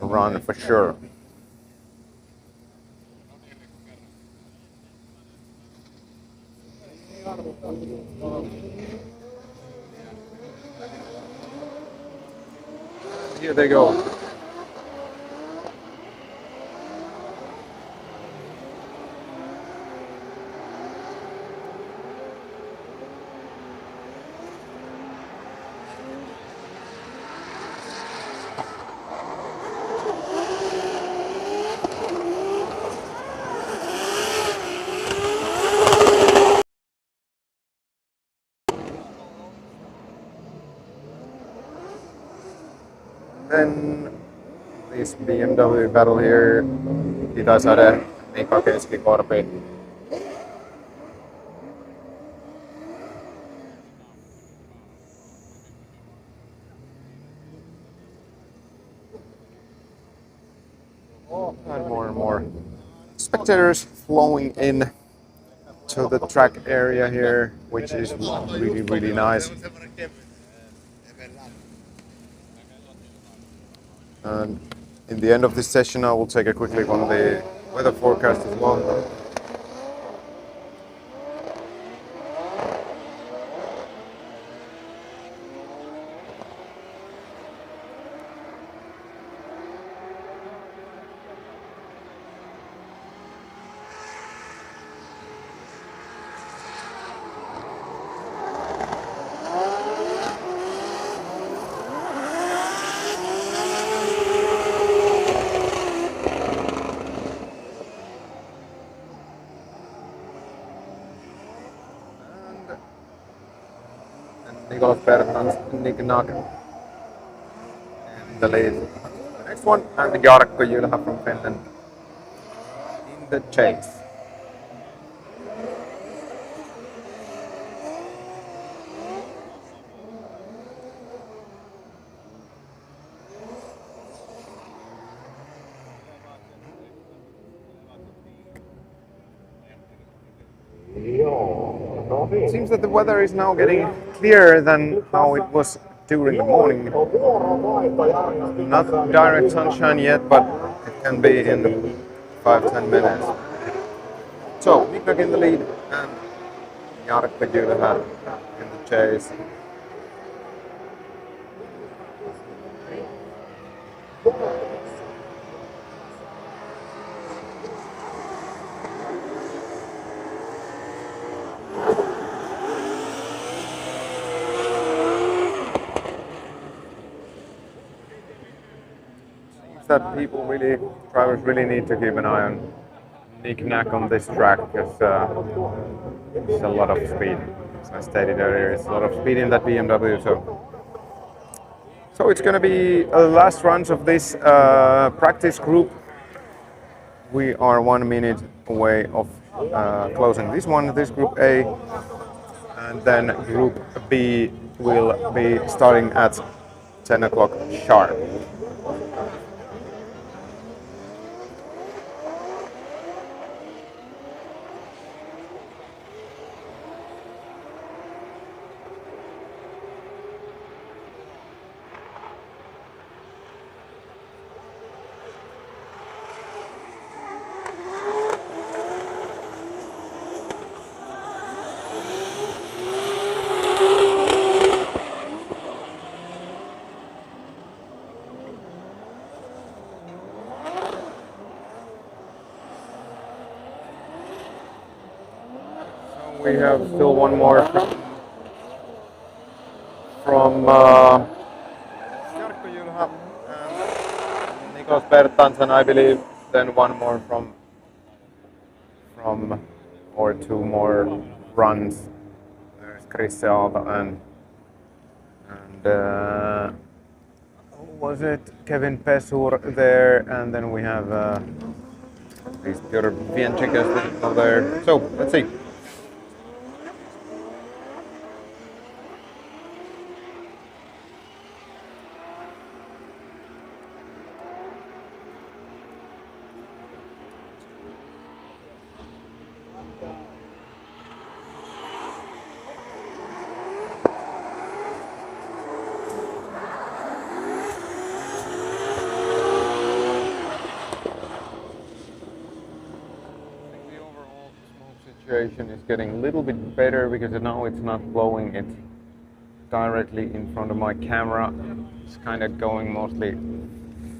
run for sure. Here they go. Then this BMW battle here, Itaisade, Mika Keskikorpi. And more spectators flowing in to the track area here, which is really nice. And in the end of this session, I will take a quick look on the weather forecast as well. Nicholas Bertans, Nick Nag in the lead. The next one, and Jarkko Jylhä from Finland in the chase. It seems that the weather is now getting clearer than how it was during the morning. Not direct sunshine yet, but it can be in 5-10 minutes. So, Miknak in the lead and Jarkko Jylhä in the chase. that drivers really need to keep an eye on knick-knack on this track because it's a lot of speed. As I stated earlier, it's a lot of speed in that BMW. So it's going to be the last runs of this practice group. We are 1 minute away of closing this one, this group A, and then group B will be starting at 10 o'clock sharp. We have still one more from Jarkko Jylhä and Nikos Bertansen, I believe. Then one more from or two more runs. There's Chris Aalto and was it Kevin Pesur there, and then we have these Piotr Vienczyk there. So let's see. Situation is getting a little bit better because now it's not blowing it directly in front of my camera. It's kind of going mostly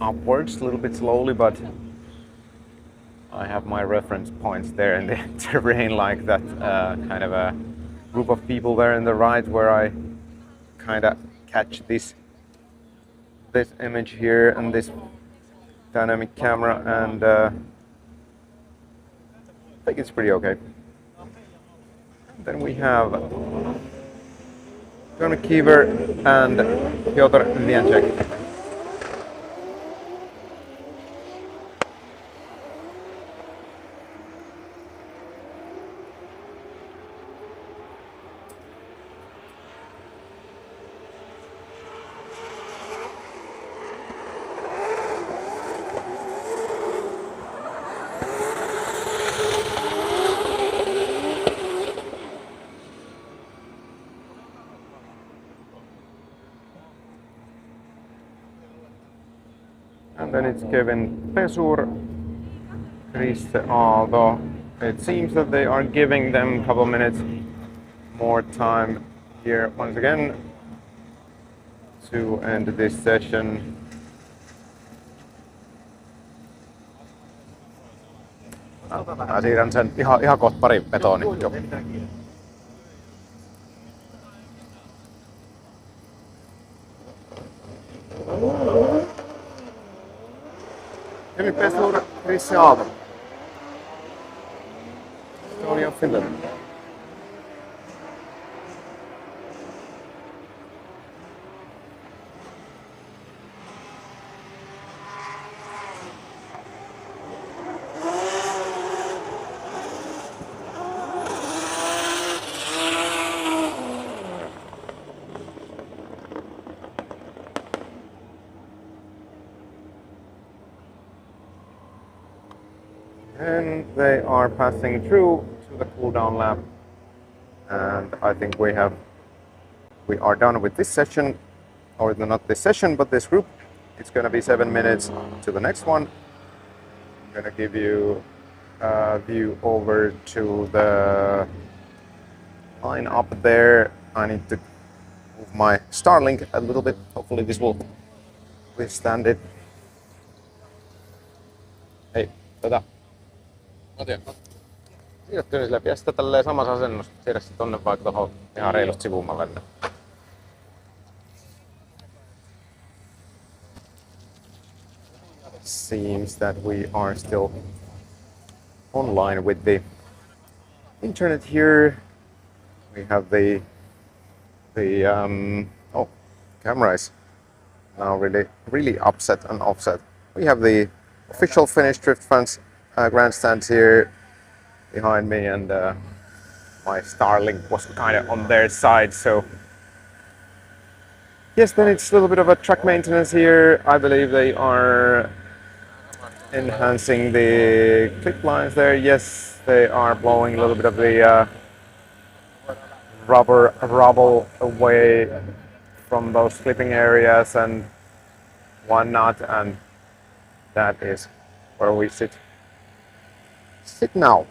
upwards a little bit slowly, but I have my reference points there in the terrain, like that kind of a group of people there in the right where I kind of catch this image here and this dynamic camera, and I think it's pretty okay. Then we have Tony Kiever and Piotr Vienczyk. And then it's Kevin Pesur, Chris Aalto. It seems that they are giving them a couple minutes more time here once again to end this session. Mä siirrän sen ihan kohta pari vetoa, niin jo. Kevin Pesur, Chris Aalto. Estonia, Finland. And they are passing through to the cool down lap, and I think we are done with this session, or not this session but this group. It's going to be 7 minutes to the next one. I'm going to give you a view over to the line up there. I need to move my Starlink a little bit. Hopefully this will withstand it. Hei, siirryttyy sille, pidä sitä tälleen samassa asennossa, siirrä se tonne vaikka tohon ihan reilusti sivummalle. seems that we are still online with the internet here. We have the oh, camera is now really upset and offset. We have the official Finnish Drift Fans grandstands here behind me, and my Starlink was kind of on their side, so yes, then it's a little bit of a track maintenance here. I believe they are enhancing the clip lines there. Yes, they are blowing a little bit of the rubble away from those clipping areas and whatnot, and that is where we sit now.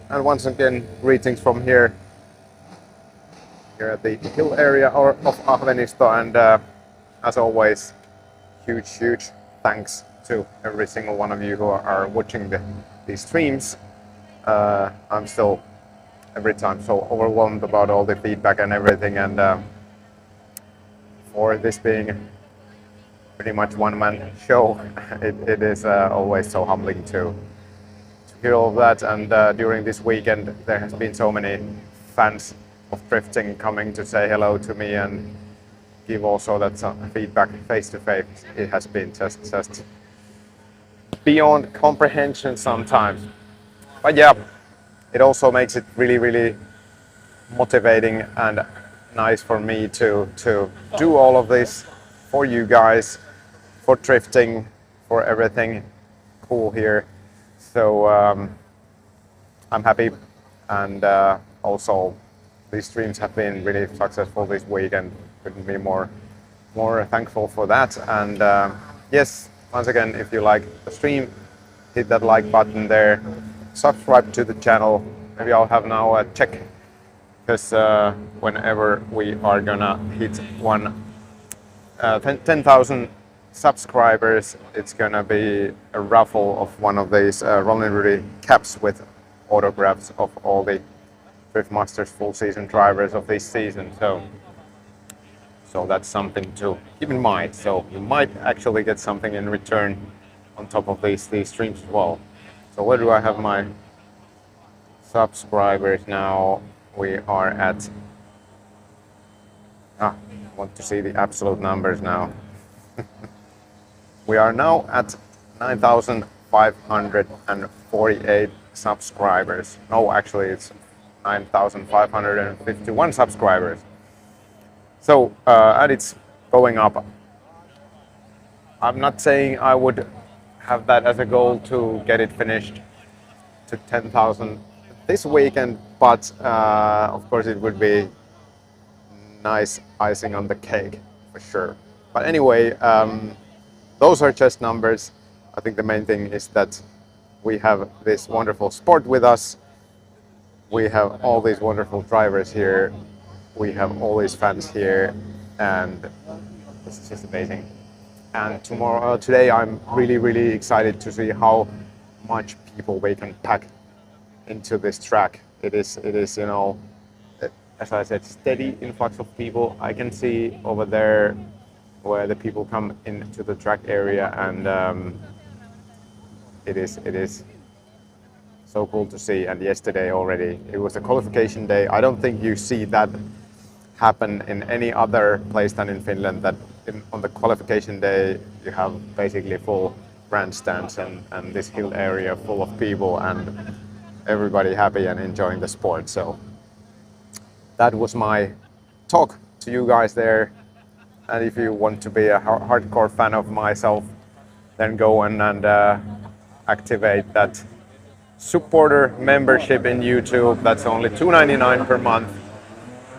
And once again, greetings from here at the hill area of Ahvenisto, and as always, huge thanks to every single one of you who are watching these streams. I'm still every time so overwhelmed about all the feedback and everything, and for this being pretty much one-man show, it is always so humbling to hear all of that. And during this weekend there has been so many fans of drifting coming to say hello to me and give also that feedback face to face. It has been just beyond comprehension sometimes. But yeah, it also makes it really motivating and nice for me to do all of this for you guys, for drifting, for everything cool here. So I'm happy, and also these streams have been really successful this week, and couldn't be more thankful for that. And yes, once again, if you like the stream, hit that like button there, subscribe to the channel. Maybe I'll have now a check, because whenever we are gonna hit 10,000 subscribers, it's gonna be a raffle of one of these Rolling Rudy caps with autographs of all the Drift Masters full season drivers of this season. So that's something to keep in mind. So you might actually get something in return on top of these streams as well. So where do I have my subscribers now? We are at I want to see the absolute numbers now. We are now at 9,548 subscribers. No, actually it's 9,551 subscribers. So, and it's going up. I'm not saying I would have that as a goal to get it finished to 10,000 this weekend, but of course it would be nice icing on the cake for sure. But anyway, those are just numbers. I think the main thing is that we have this wonderful sport with us. We have all these wonderful drivers here. We have all these fans here, and this is just amazing. And today I'm really excited to see how much people we can pack into this track. It is, you know, as I said, steady influx of people. I can see over there where the people come into the track area, and it is so cool to see. And yesterday already, it was a qualification day. I don't think you see that happen in any other place than in Finland, that on the qualification day you have basically full grandstands and this hill area full of people and everybody happy and enjoying the sport. So that was my talk to you guys there. And if you want to be a hardcore fan of myself, then go and activate that supporter membership in YouTube. That's only $2.99 per month.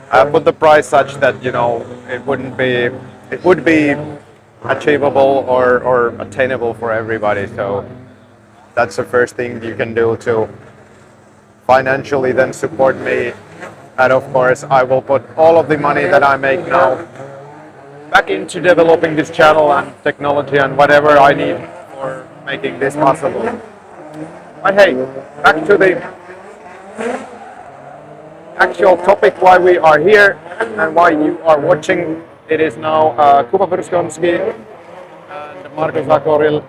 I put the price such that, you know, it would be achievable or attainable for everybody. So that's the first thing you can do to financially then support me. And of course, I will put all of the money that I make now back into developing this channel and technology and whatever I need for making this possible. But hey, back to the actual topic why we are here and why you are watching. It is now Kuba Bruskonski and Marko Zakoril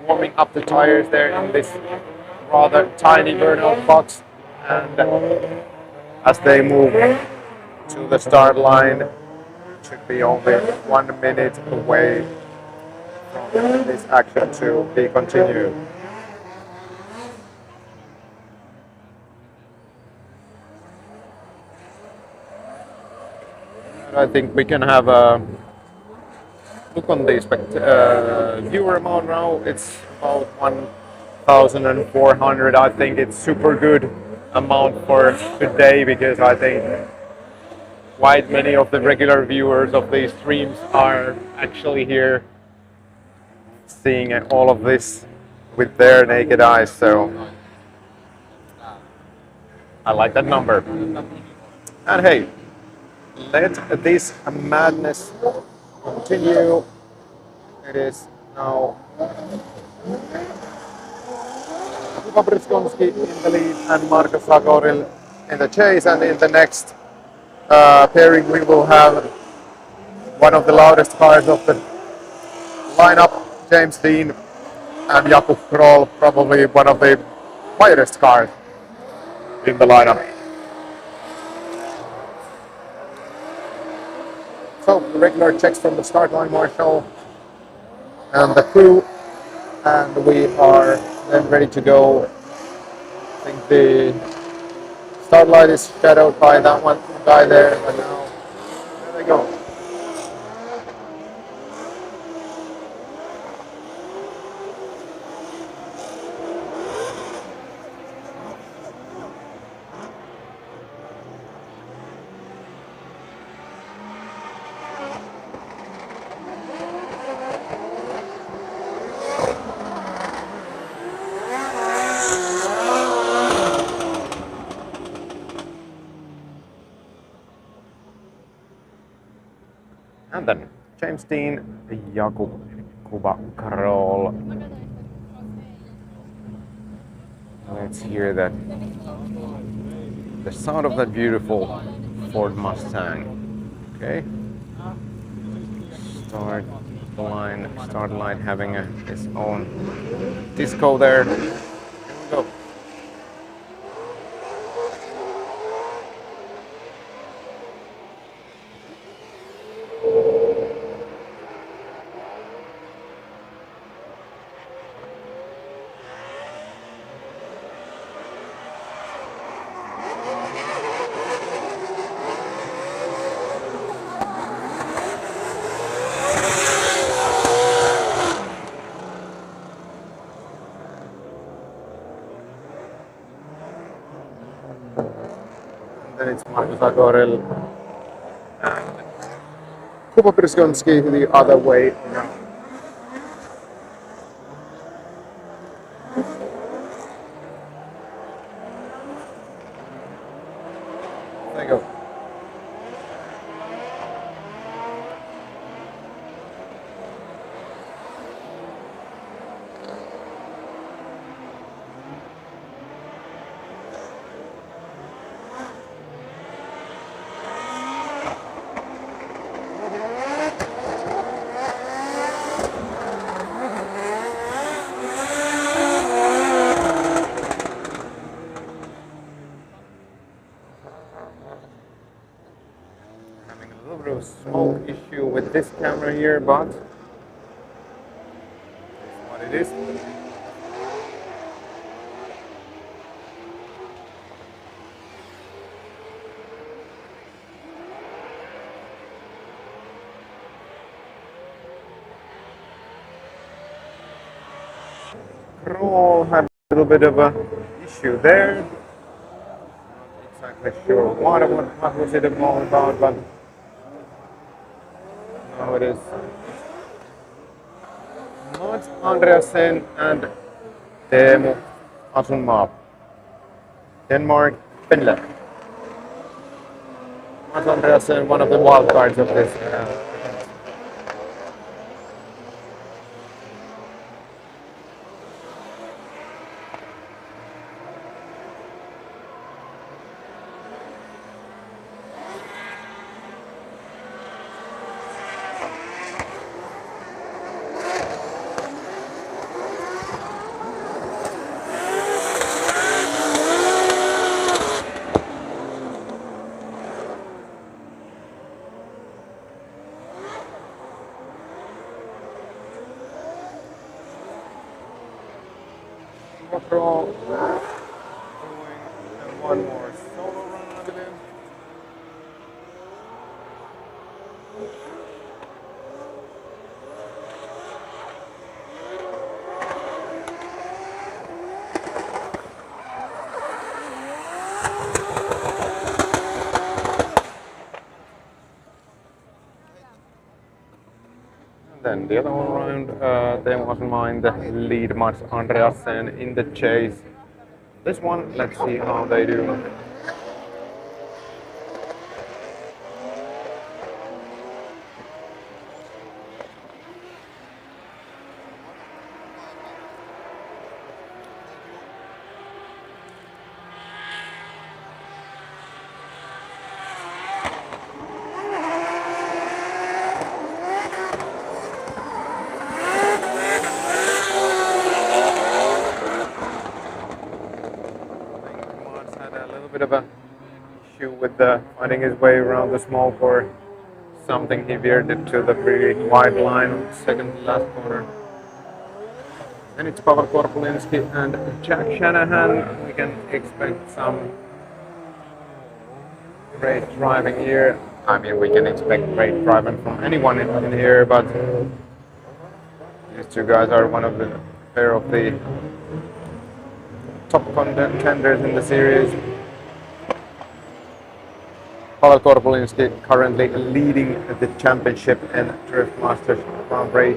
warming up the tires there in this rather tiny burnout box, and as they move to the start line, should be only 1 minute away from this action to be continued. And I think we can have a look on the viewer amount now. It's about 1,400. I think it's super good amount for today, because I think quite many of the regular viewers of these streams are actually here seeing all of this with their naked eyes. So I like that number. And hey, let this madness continue. It is now Kuba Bruskonski in the lead and Marko Zakoril in the chase, and in the next pairing we will have one of the loudest cars of the lineup, James Dean and Jakub Kroll, probably one of the quietest cars in the lineup. So regular checks from the start line marshal and the crew, and we are then ready to go. I think the start line is shadowed by that one guy there, and now there they go. And then James Dean, Jakub, Kuba Kroll. Let's hear the sound of that beautiful Ford Mustang. Okay. Start line having its own disco there. Here we go. Then it's Marko Zakoril and Kuba Bruskonski the other way around. There you go. Smoke issue with this camera here, but it's what it is. Kroll had a little bit of a issue there. Not exactly sure what was it all about, but now it is Mats Andreasen and Teemu Asunmaa. Denmark, Finland. Mats Andreasen, one of the wild cards of this. Piotr doing one more solo run, I believe. Then the other one round, there was mine, the lead Mats Andreasen in the chase. This one, let's see how they do. Mats had a little bit of a issue with finding his way around the smoke or something. He veered it to the pretty wide line on the second to last corner. Then it's Pavel Korpulinski and Jack Shanahan. We can expect some great driving here. I mean, we can expect great driving from anyone in here, but these two guys are one of the pair of the top contenders in the series. Pavel Korpulinski currently leading the championship in Drift Masters Grand Prix.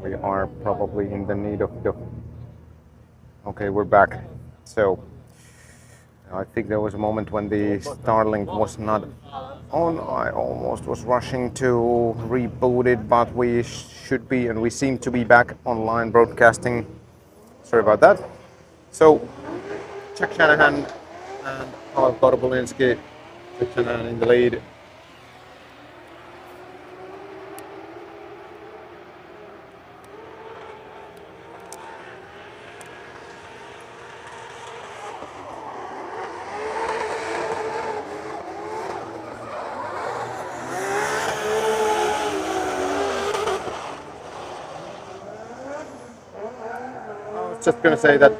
We are probably in the need of the... Okay, we're back. So, I think there was a moment when the Starlink was not on. I almost was rushing to reboot it, but we should be, and we seem to be back online broadcasting. Sorry about that. So, Jack Shanahan and Pavel Korpulinski. Jack Shanahan in the lead. Just going to say that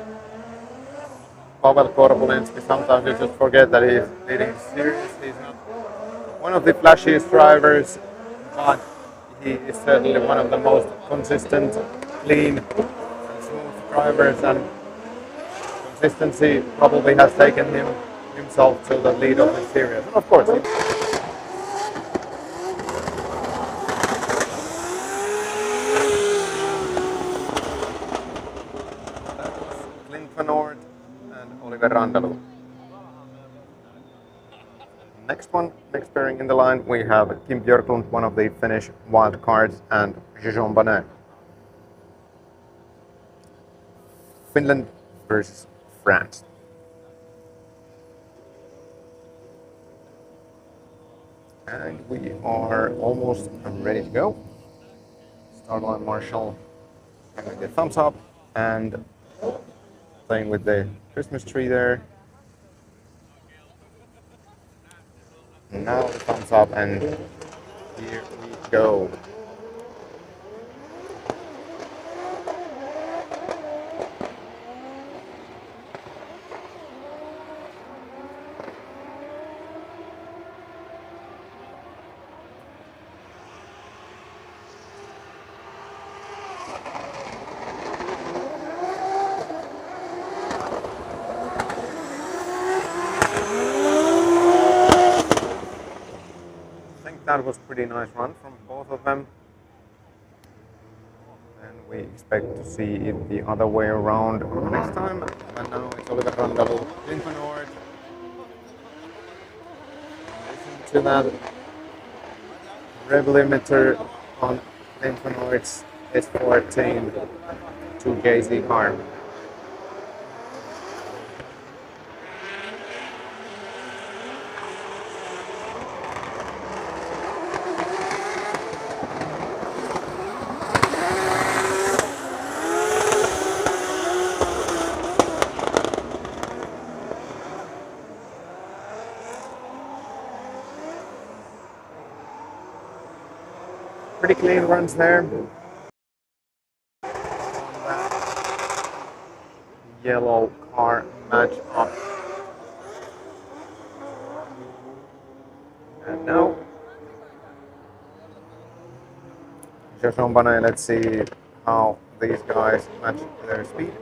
Pavel Korpulinski, sometimes you just forget that he's leading the series. He's not one of the flashiest drivers, but he is certainly one of the most consistent, clean, and smooth drivers, and consistency probably has taken himself to the lead of the series. And of course, and Oliver Randalu. Next pairing in the line, we have Kim Björklund, one of the Finnish wild cards, and Jean Bonnet. Finland versus France. And we are almost ready to go. Start line marshal giving the thumbs up and playing with the Christmas tree there. Now the thumbs up, and here we go. That was a pretty nice run from both of them, and we expect to see it the other way around next time. But now it's Oliver Randalu, Linfenord. Listen to that rev limiter on Linfenord's S14 to JZ car. Pretty clean runs there. Yellow car match up. And now, let's see how these guys match their speed.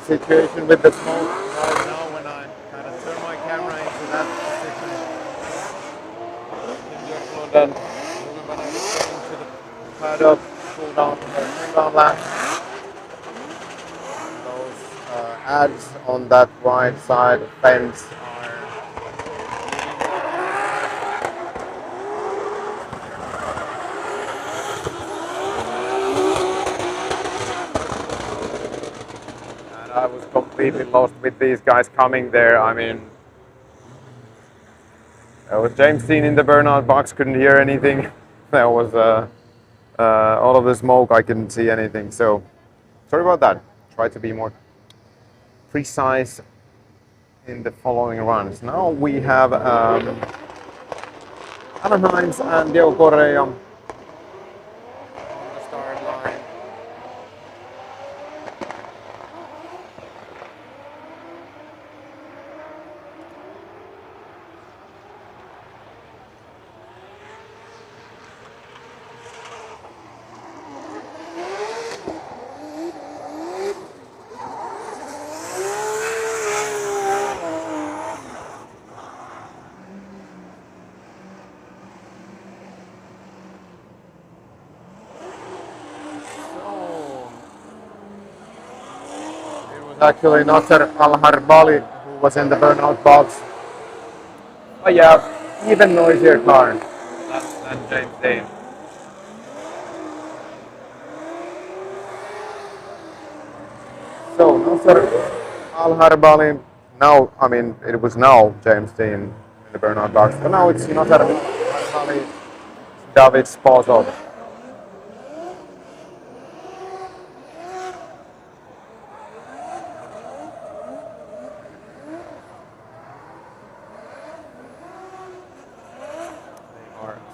Situation with the smoke right now when I kind of turn my camera into that position. Then when I was getting to the paddock, cool down the down lap. Those ads on that right side fence are and I was completely lost with these guys coming there. I mean, there was James Dean in the burnout box, couldn't hear anything. There was all of the smoke, I couldn't see anything. So sorry about that. Try to be more precise in the following runs. Now we have Alan Hines and Diego Correa on the start line. Actually, Nasser Al-Harbali, who was in the burnout box. Oh yeah, even noisier car than James Dean. So Nasser Al-Harbali, now, I mean, it was now James Dean in the burnout box, but now it's Nasser Al-Harbali, David Spozov.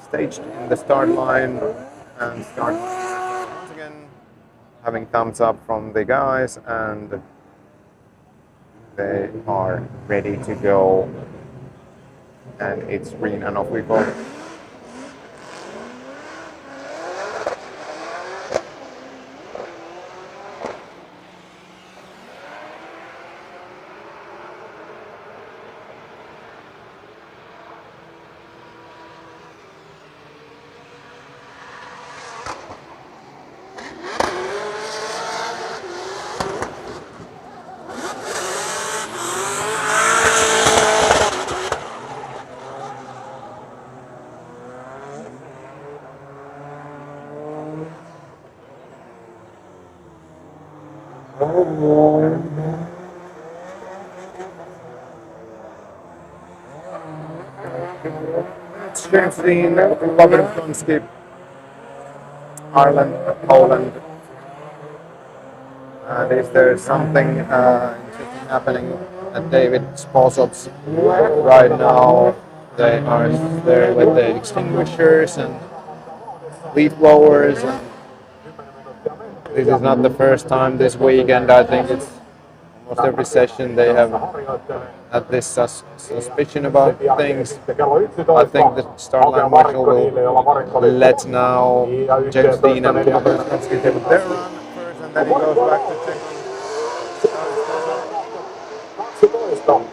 Staged in the start line and start once again having thumbs up from the guys, and they are ready to go, and it's green and off we go. James Dean, Robert Ireland, Poland. And is there something interesting happening at David Spozov's right now? They are there with the extinguishers and leaf blowers. And this is not the first time this weekend. I think it's almost every session they have had this suspicion about things. I think the start line marshal will let now James Dean and Kubakowski take their run first, and then he goes back to check on.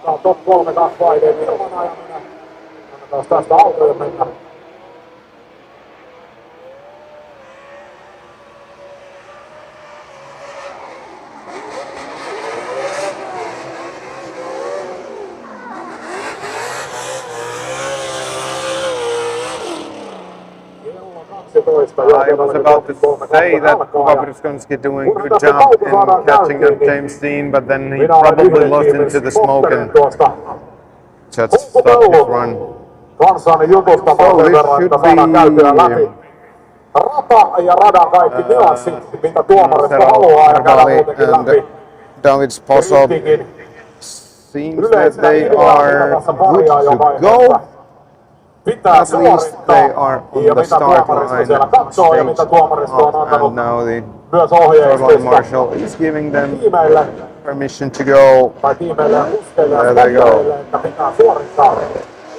Alkaa top 3 kasvaiden ilman ajaminen. Annetaan tästä autoja mennä. I was about to say that Kuba Bruskonski doing a good job in catching up James Dean, but then he probably lost into the smoke and just stopped his run. Kanssani jutusta So sen this verran, should että saadaan käytyä läpi be rata ja radan kaikki nyanssit, mitä tuomaristo haluaa ja käydään muutenkin and läpi David Sposov driftingin seems that yleistä they ideaa, are mitä tässä good paria jo to vaiheessa go. pitää At least they suorittaa. are on Ja the mitä start tuomaristo line siellä katsoo ja mitä tuomaristo on and antanut now the myös third line ohjeistusta marshal is giving them tiimeille permission to go. tai tiimeille ja kuskeille ja There they go. spottereille, että pitää suorittaa. Ja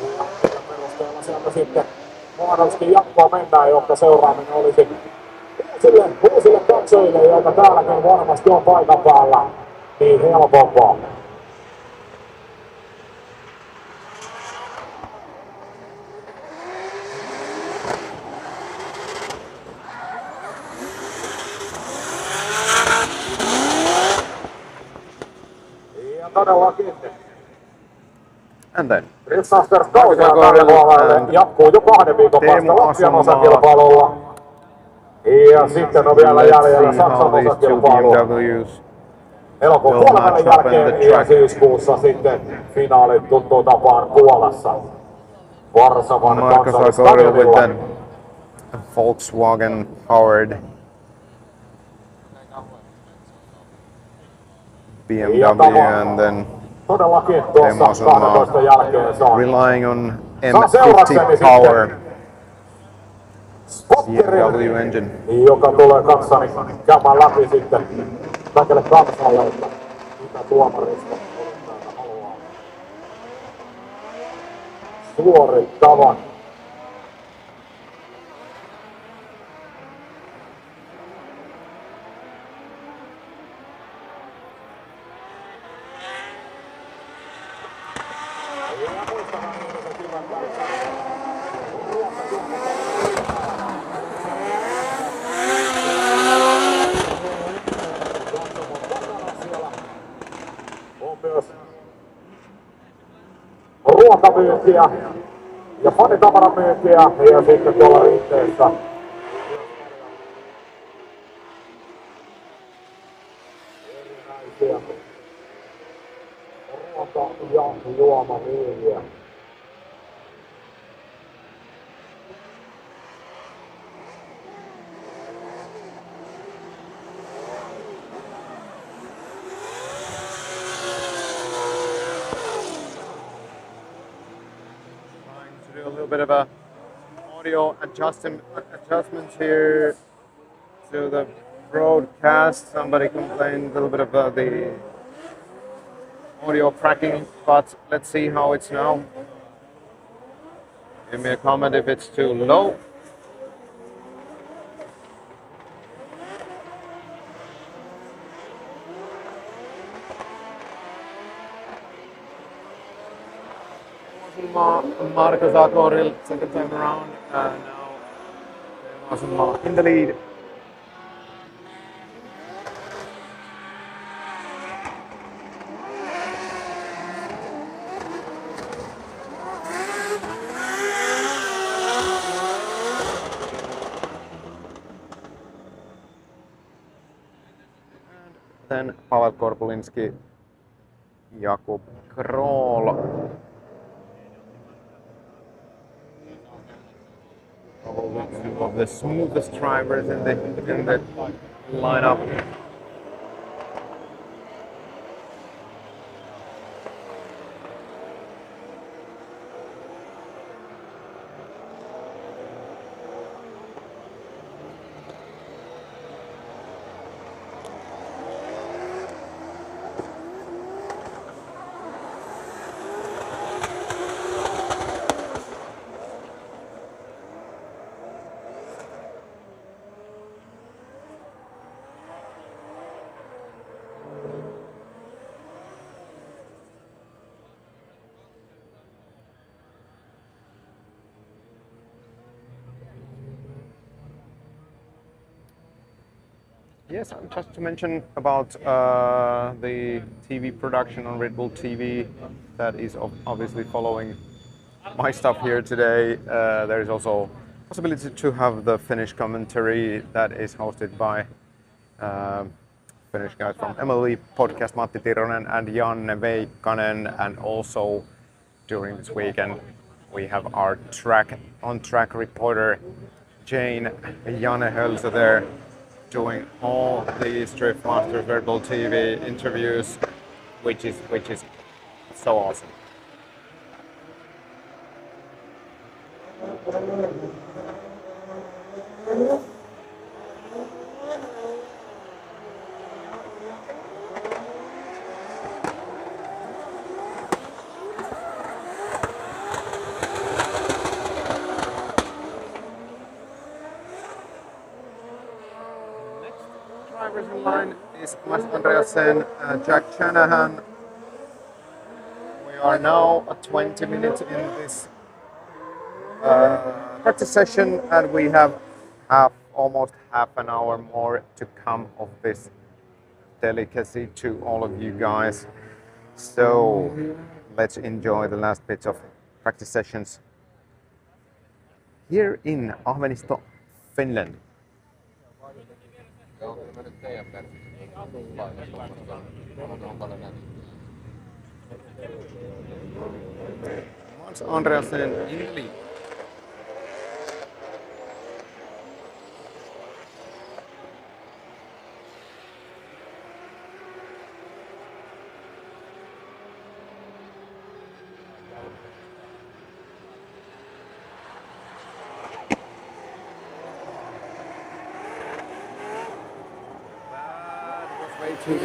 sillä perusteella sieltä sitten mahdollisesti jatkoon mennään, jotta seuraaminen olisi uusille katsojille, joita täälläkin varmasti on paikan päällä, niin helpompaa. Ja todellakin. And then Ritsasters kausia tälle vuodelle jatkuu jo 2 viikon päästä Latvian osakilpailulla. Ja sitten on vielä jäljellä Saksan osakilpailu elokuun puolivälin jälkeen ja syyskuussa sitten finaalit tuttuun tapaan Puolassa. Varsovan kansallisstadionilla. Volkswagen powered BMW and then Todellakin tuossa 12 jälkeen saa relying on seurakseni M50 power spotterin, BMW engine. joka tulee kanssani käymään läpi sitten kaikille kansalle, että mitä tuomarista haluaa suorittavan. Ruokamyyntiä ja fanitavaramyyntiä ja sitten tuolla rinteessä erinäisiä ruoka- ja juomamyyjiä. Do a little bit of a audio adjustments here to the broadcast. Somebody complained a little bit of the audio cracking, but let's see how it's now. Give me a comment if it's too low. Marko Zakoril second time around. Now in the lead. Then Pavel Korpulinski, Jakub Kroll. Probably two of the smoothest drivers in the lineup. Yes, just to mention about the TV production on Red Bull TV that is obviously following my stuff here today. There is also possibility to have the Finnish commentary that is hosted by Finnish guys from MLB podcast, Matti Tironen and Janne Veikkanen, and also during this weekend we have our on-track reporter Jane Janne Hölsö there doing all these Drift Masters Verbal TV interviews, which is so awesome. Drivers in line is Mas Andreasen and Jack Shanahan. We are now 20 minutes in this practice session, and we have almost half an hour more to come of this delicacy to all of you guys. So let's enjoy the last bits of practice sessions here in Ahvenisto, Finland. Mats Andreasen in the lead. Way too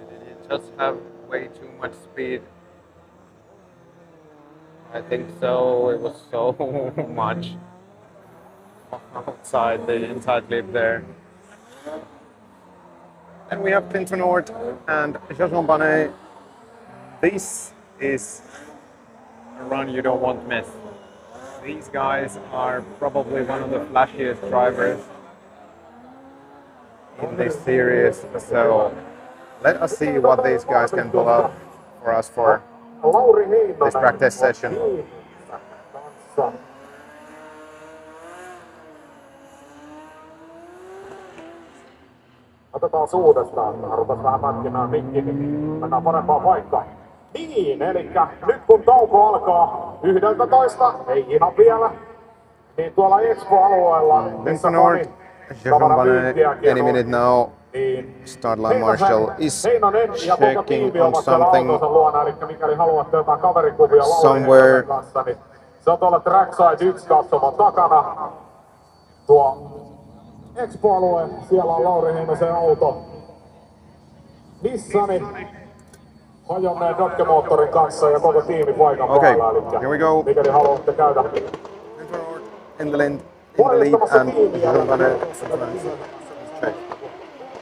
Did he just have way too much speed? I think so. It was so much outside the inside lip there. Then we have Clinton Ort and Jason Banet. This is a run you don't want to miss. These guys are probably one of the flashiest drivers in this series, so let us see what these guys can pull out for us for this practice session. Otetaan uudestaan. Rupes vähän pätkimään mikki, niin mennään parempaan paikkaan. Niin, elikkä nyt kun tauko alkaa 11, ei ihan vielä, niin tuolla Expo-alueella, missä moni any minute now. Start line marshal is checking on something somewhere. Niin se on tuolla Trackside 1 katsomon takana. Tuo Expo-alue, siellä on Lauri Heinosen auto. Nissani hajonneen Dodge-moottorin kanssa ja koko tiimi paikan päällä. Elikkä here we go. mikäli haluatte käydä In the lead and check.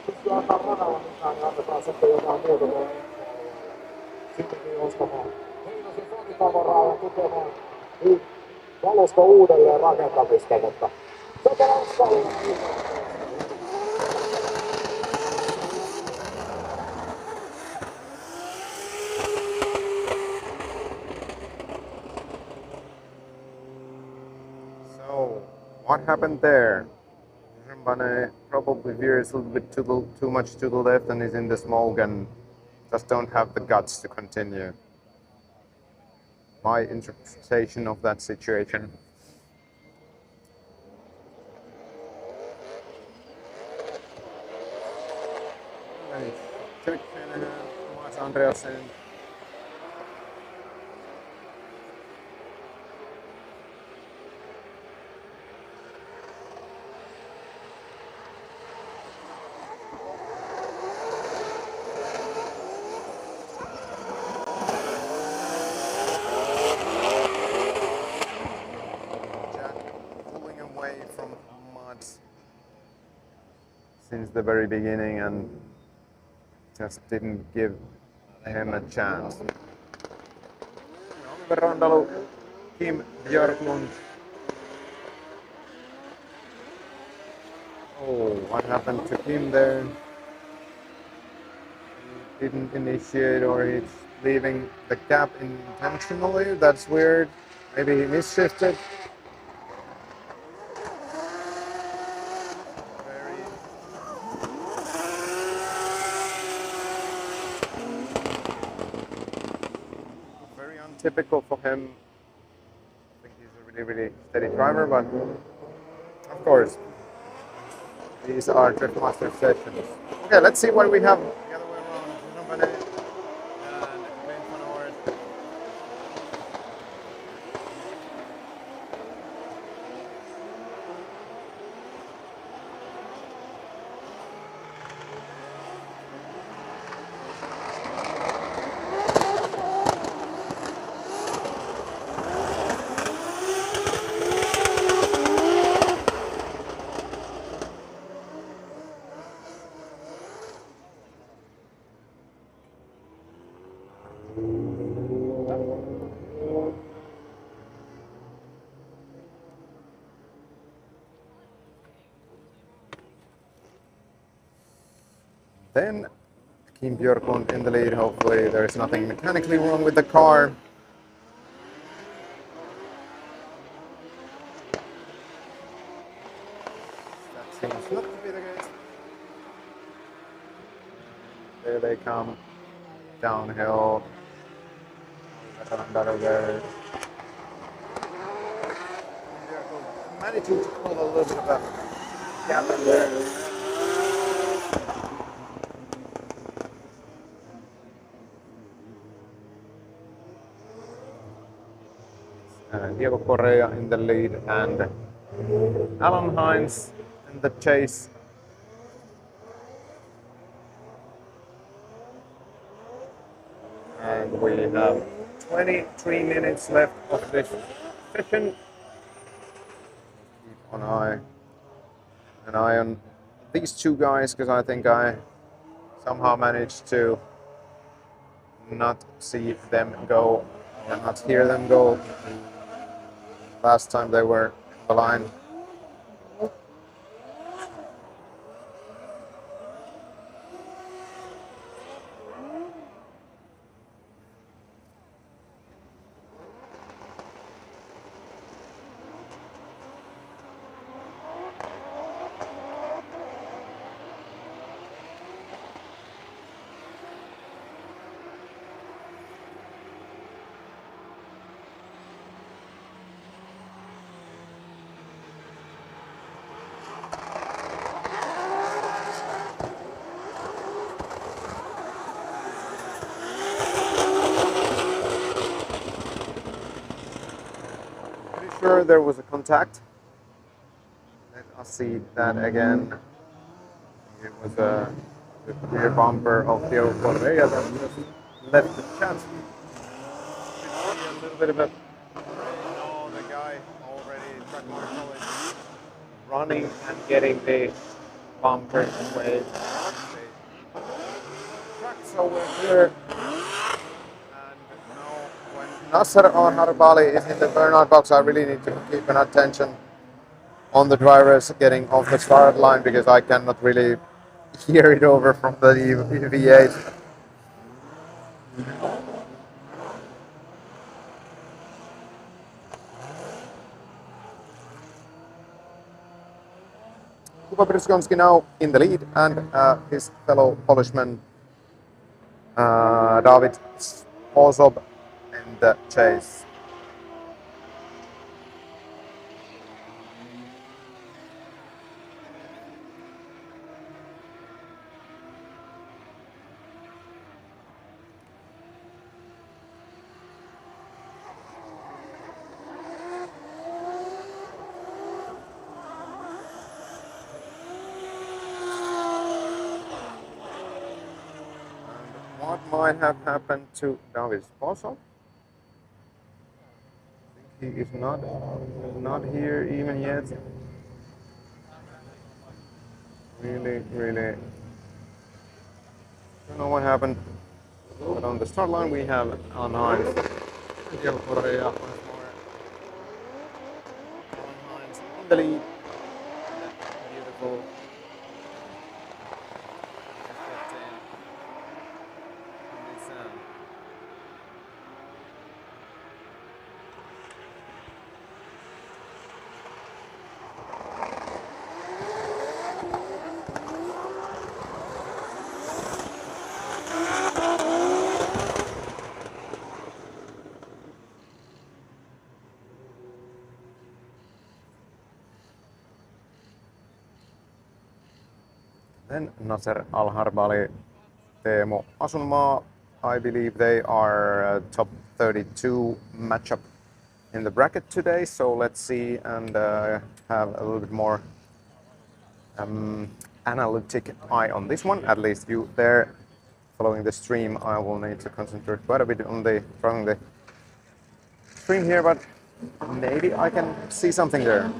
Pystyy antaa radalla mitään, niin annetaan sitten jotain muuta tuolla sittenkin ostamaan. Heinosen fanitavaraa ja tukemaan kalusto uudelleen rakentamista, mutta sekä Ranskalla. What happened there? Bane probably veers a little bit too much to the left and is in the smoke and just don't have the guts to continue. My interpretation of that situation. Jack Shanahan, Mats Andreasen. Since the very beginning and just didn't give him a chance. Oliver Randalu, Kim Björklund. Oh, what happened to Kim there? He didn't initiate, or he leaving the gap intentionally. That's weird. Maybe he misshifted. Very, very untypical for him. I think he's a really, really steady driver, but of course, these are Driftmaster sessions. Okay, let's see what we have the other way around. And Clint Van Oort. Then Kim Björklund in the lead. Hopefully there is nothing mechanically wrong with the car. That seems not to be the case. There they come downhill. Better there. Björklund managing to pull a little bit of a gap in there. Diego Correa in the lead and Alan Hines in the chase. And we have 23 minutes left of this session. Keep an eye on these two guys, because I think I somehow managed to not see them go and not hear them go last time they were in the line. Sure, there was a contact. Let us see that again. It was the rear bumper of Diego Correa that just left the chance. A little bit of a no, the guy already track marshal is running and getting the bumper away. So we're here. Nasser Al-Harbali is in the burnout box. I really need to keep an attention on the drivers getting off the start line, because I cannot really hear it over from the V8. Kuba Bryskonski now in the lead, and his fellow Polishman David Sposob in the chase. What might have happened to David Sposob? He is not here even yet. Really don't know what happened. But on the start line we have Alan Hines, Diego Correa once more. Alan Hines in the lead. Beautiful. Then Nasser Al-Harbali, Teemu Asunmaa. I believe they are top 32 matchup in the bracket today. So let's see and have a little bit more analytic eye on this one. At least you there following the stream, I will need to concentrate quite a bit on the running the stream here, but maybe I can see something there.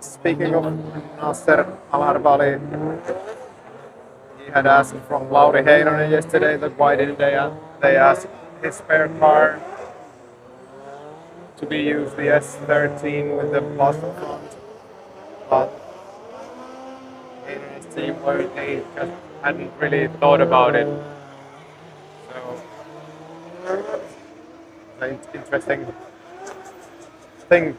Speaking of Nasser Al-Harbali, he had asked from Lauri Heinonen yesterday that why didn't they ask his spare car to be used, the S13 with the plus front. But Heinonen's team, where they just hadn't really thought about it. So it's an interesting thing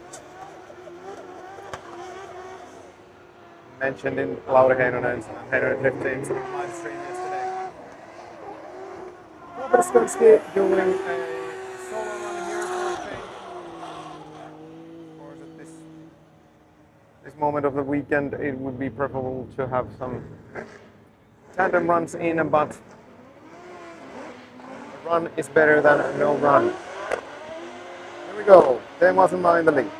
mentioned in Lauri Heinonen's 15's live stream yesterday. Robert Skonski doing a solo run here for a change. Of course, at this moment of the weekend, it would be preferable to have some tandem runs in, but a run is better than no run. Here we go. Teemu Asunmaa in the lead.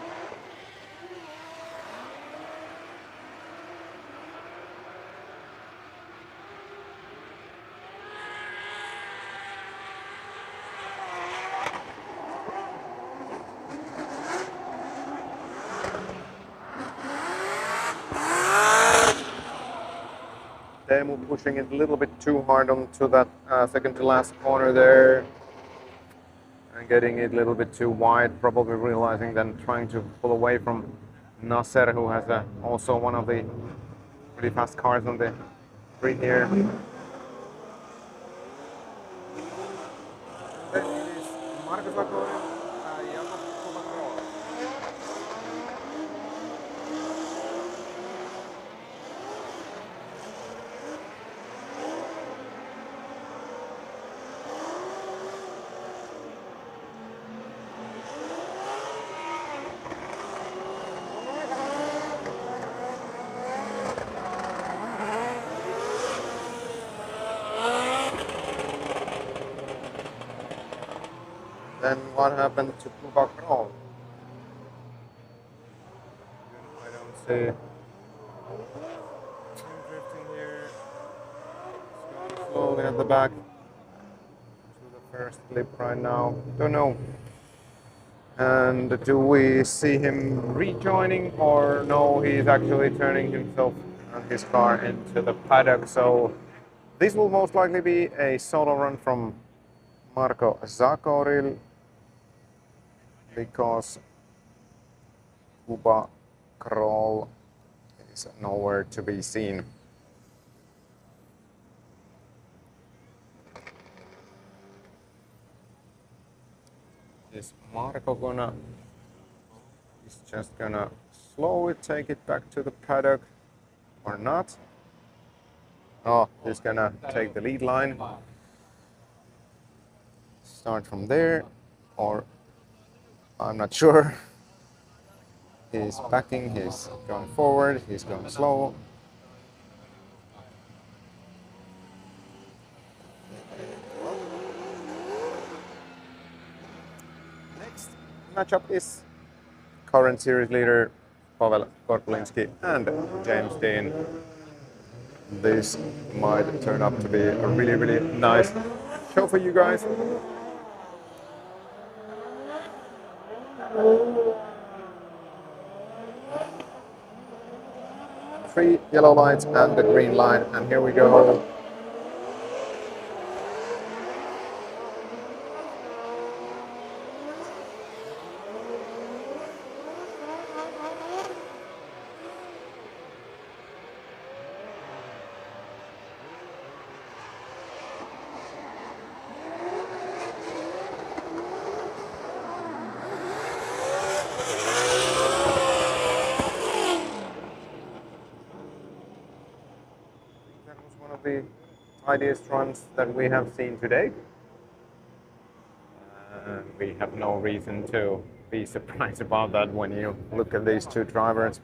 Teemu pushing it a little bit too hard onto that second to last corner there and getting it a little bit too wide, probably realizing then trying to pull away from Nasser, who has also one of the pretty fast cars on the grid here. Then it is Markus Lakonen, Jakob Kovacs. Then what happened to Kovacs? I don't see him drifting here. It's going slowly at the back to the first lip right now. Don't know. And do we see him rejoining, or no, he's actually turning himself and his car into the paddock. So this will most likely be a solo run from Marko Zakoril, because Kuba Kroll is nowhere to be seen. Is Marko is just gonna slowly take it back to the paddock or not? Oh, he's gonna take the lead line. Start from there, or I'm not sure. He's backing, he's going forward, he's going slow. Next matchup is current series leader Pavel Korpulinski and James Dean. This might turn up to be a really, really nice show for you guys. Three yellow lights and the green line, and here we go. ideas runs that we have seen today. And we have no reason to be surprised about that when you look at these two drivers.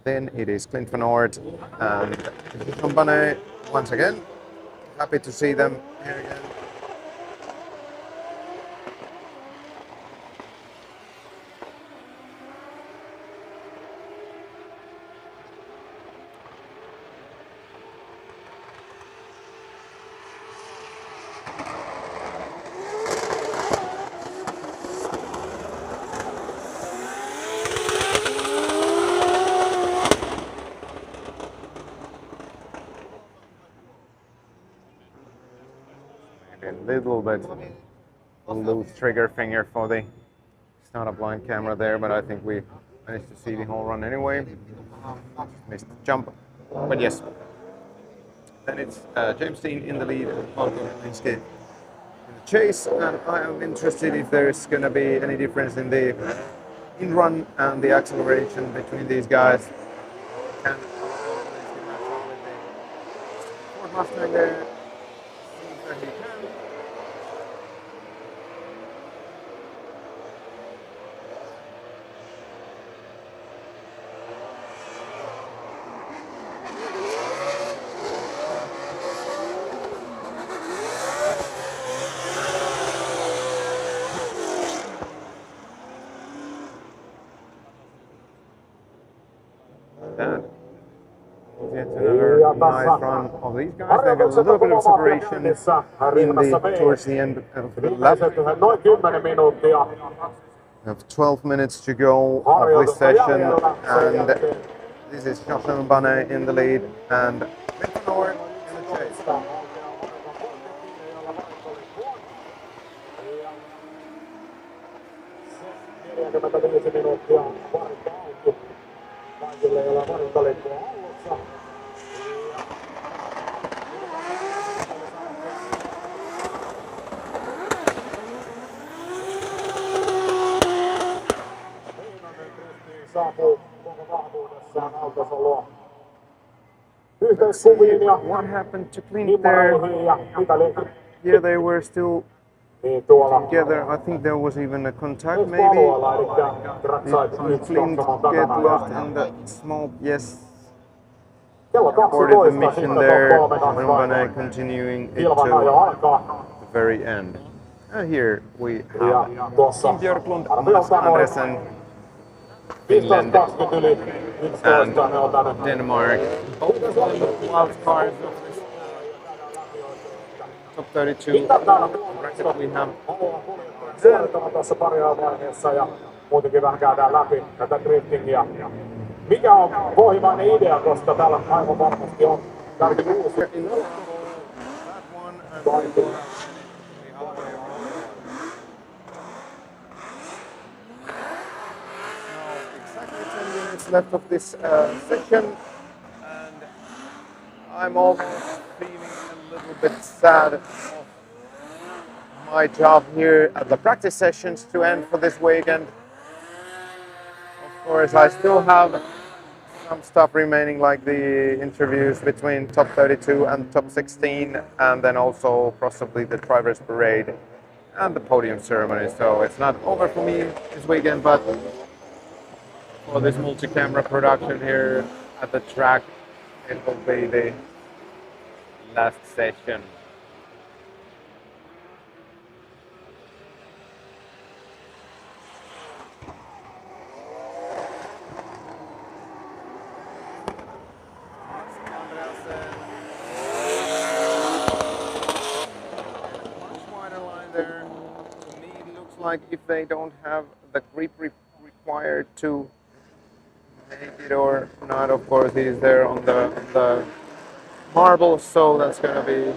Then it is Clint Van Oort and Company once again. Happy to see them here again. Maybe a little bit loose trigger finger for the, it's not a blind camera there, but I think we managed to see the whole run anyway. Missed the jump, but yes. Then it's James Dean in the lead, Marko Rubinski in the chase, and I am interested if there's going to be any difference in the in-run and the acceleration between these guys. Can Rubinski match up with the Ford Mustang there? Seems that he can. That is yet another nice run of these guys. They got a little bit of separation towards the end of the lap. We have 12 minutes to go of this session, and this is Jocelyn Bane in the lead and Clint Van Oort in the chase. Kaikille ei ole valintalikkoa alussa. Heinonen Kristiin saapuu koko vahvuudessaan autonsa luo. Yhteiskuviin ja What happened to Clint there? ja Italiakin. Yeah, they were still together. I think there was even a contact, maybe. Did Clint get lost in the small? Yes. Supported the mission there. Rumbane continuing it to the very end. And here we have Kim Björklund, Mats Andresen, Finland, and Denmark. Both of them wild cards of this Top 32 bracket we have. Suorittava tuossa paria vaiheessa ja muutenkin vähän käydään läpi tätä driftingia. Mikä on pohjimainen idea, koska täällä aivan varmasti on tärkeä uusi. Exactly 10 minutes left of this session, and I'm almost feeling a little bit sad of my job here at the practice sessions to end for this weekend. Of course, I still have some stuff remaining, like the interviews between Top 32 and Top 16, and then also possibly the drivers' parade and the podium ceremony. So it's not over for me this weekend, but for this multi-camera production here at the track, it will be the last session. Like if they don't have the grip required to make it or not, of course he's there on the marble, so that's gonna be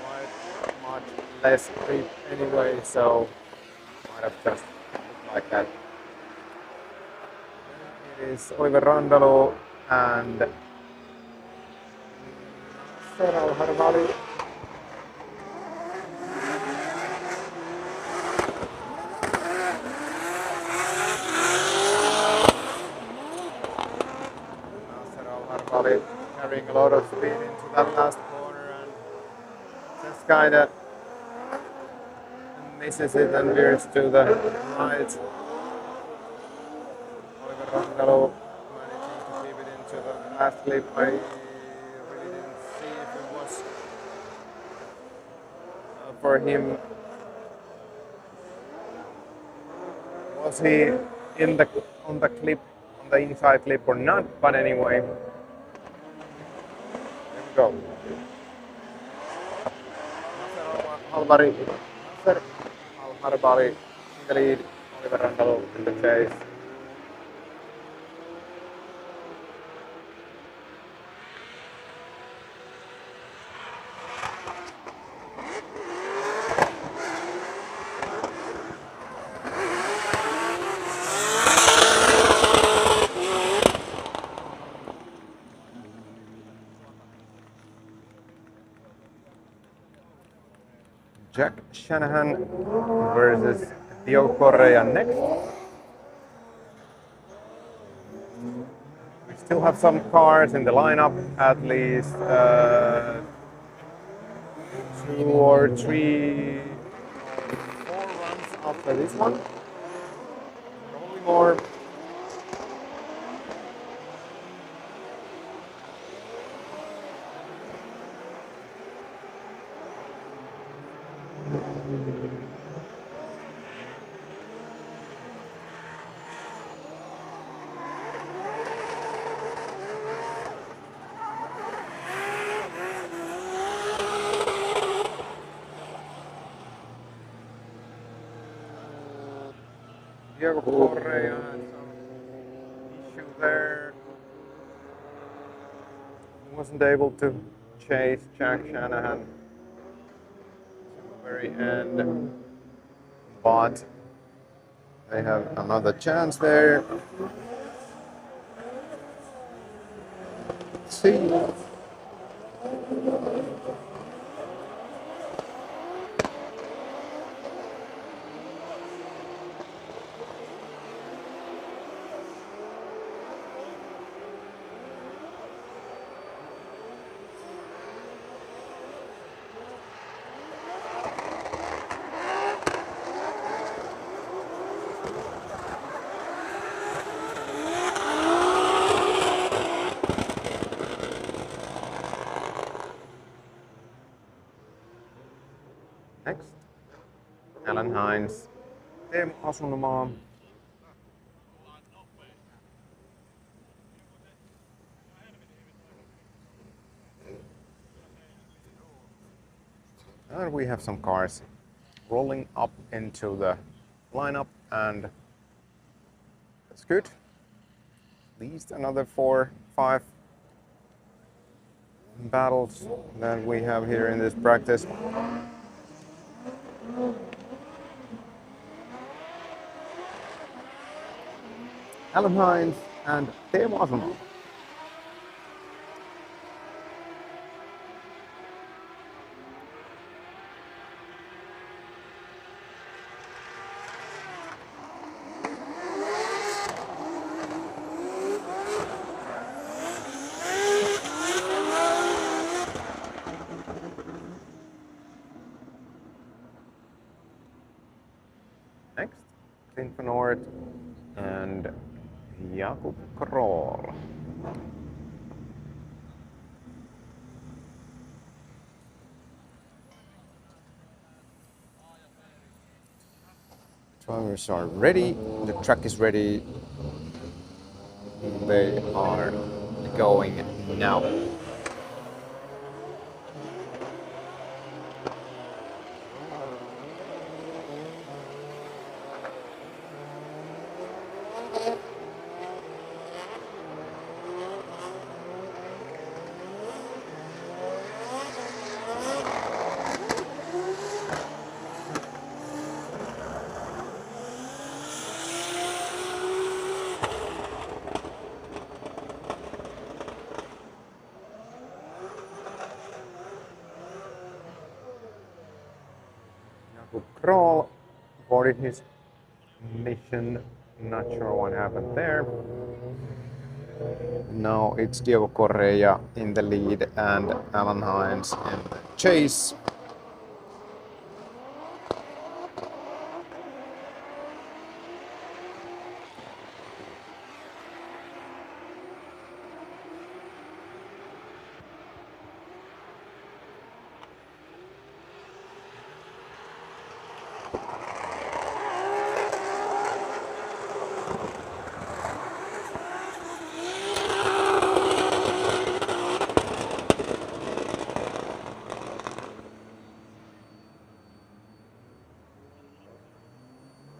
quite much less grip anyway, so might have just looked like that. It is Oliver Randalo and Seral Harvali. Carrying a lot of speed into that last corner and just kind of misses it and veers to the right. Oliver Rangalo managing to keep it into the last clip. I really didn't see if it was for him. Was he in the on the clip, on the inside clip or not? But anyway, there we go. Alvari, Alvari in the lead, Oliver Rangalo in the chase. Jack Shanahan versus Dio Correa next. We still have some cars in the lineup, at least 2 or 3 or 4 runs after this one. Probably more. Diego Correa had some issue there. He wasn't able to chase Jack Shanahan to the very end, but they have another chance there. Let's see. Next, Alan Hines, Teemu Asunumaa. And we have some cars rolling up into the lineup, and that's good. At least another 4, 5 battles that we have here in this practice. Alan Hines and Teemu Asunumaa. Next, Clint Van Oort and Jakub Kroll. Drivers are ready, the track is ready. They are going now. Kroll boarded his mission. Not sure what happened there. Now it's Diego Correa in the lead and Alan Hines in the chase.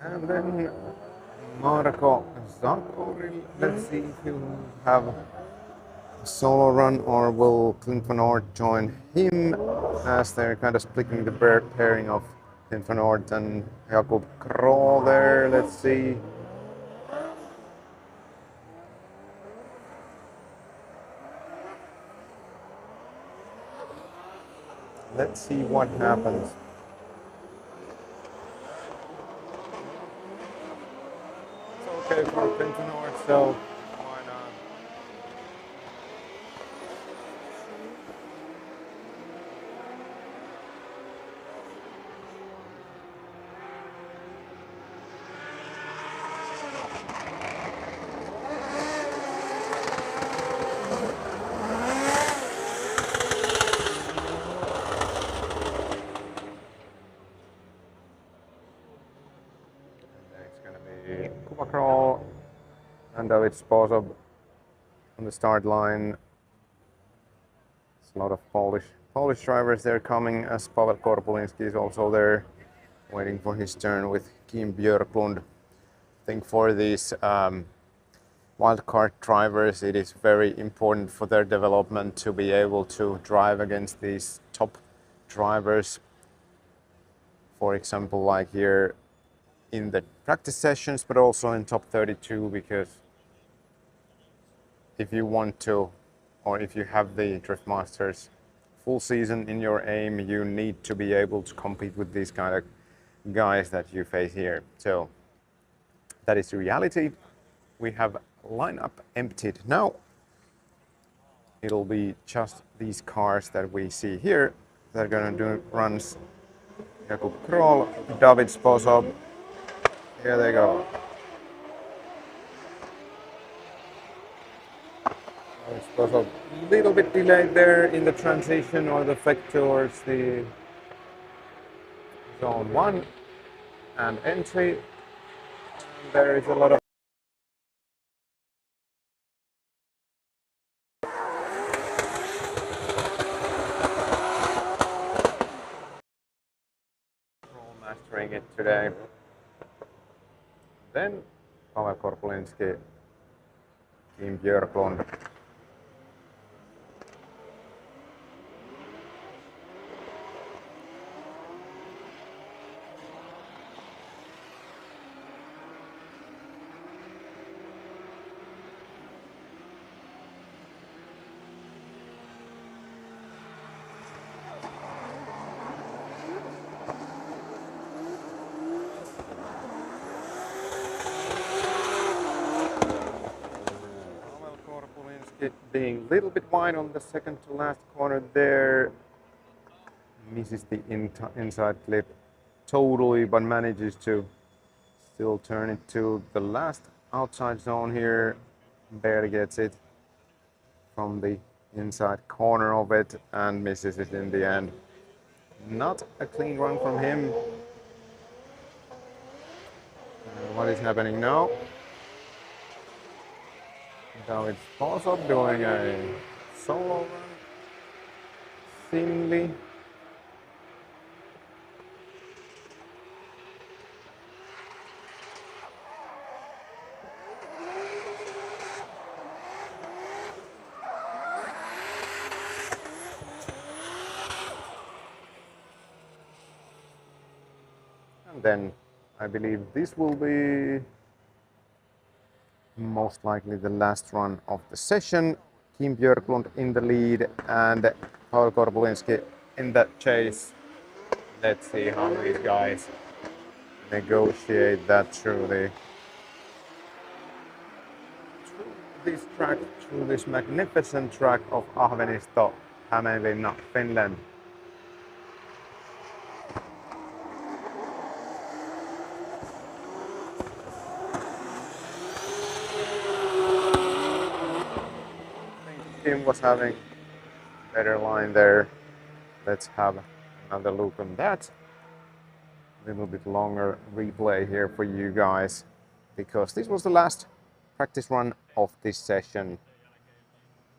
And then Marco Zankoril, let's see if he'll have a solo run or will Clint Van Ort join him as they're kind of splitting the pairing of Clint Van Ort and Jakub Kroll there. Let's see. Let's see what happens. It's okay for Clint Van Ort, so why not? It's gonna be Kuba Kroll and David Sposov on the start line. It's a lot of Polish drivers there coming, as Pavel Korpulinski is also there waiting for his turn with Kim Björklund. I think for these wildcard drivers it is very important for their development to be able to drive against these top drivers. For example, like here in the practice sessions, but also in Top 32, because if you want to, or if you have the Drift Masters full season in your aim, you need to be able to compete with these kind of guys that you face here. So that is the reality. We have lineup emptied now. It'll be just these cars that we see here that are gonna do runs. Jakub Kroll, David Sposov. Here they go. It was a little bit delayed there in the transition or the effect towards the zone 1 and entry. And there is a lot of mastering it today. Then Pavel Korpulinski, Kim Björklund. It being a little bit wide on the second to last corner there, misses the inside clip totally, but manages to still turn it to the last outside zone here. Barely gets it from the inside corner of it and misses it in the end. Not a clean run from him. What is happening now? Now it's also doing a solo run, seemingly. And then I believe this will be most likely the last run of the session. Kim Björklund in the lead and Pavel Korpulinski in the chase. Let's see how these guys negotiate that through this track through this magnificent track of Ahvenisto, Hämeenlinna, Finland. Tim was having a better line there. Let's have another look on that. A little bit longer replay here for you guys, because this was the last practice run of this session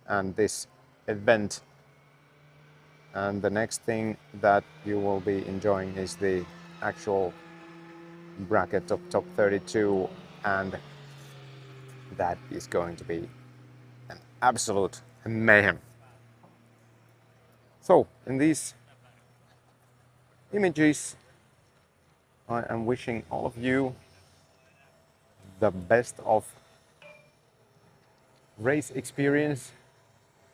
and this event. And the next thing that you will be enjoying is the actual bracket of top 32, and that is going to be an absolute mayhem. So in these images, I am wishing all of you the best of race experience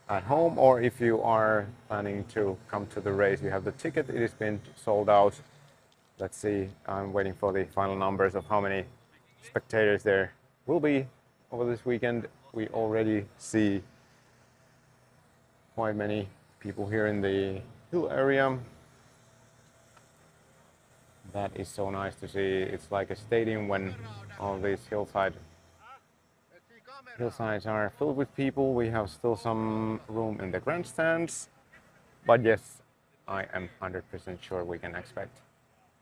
at home, or if you are planning to come to the race, you have the ticket, it has been sold out. Let's see, I'm waiting for the final numbers of how many spectators there will be over this weekend. We already see quite many people here in the hill area. That is so nice to see. It's like a stadium when all these hillsides are filled with people. We have still some room in the grandstands, but yes, I am 100% sure we can expect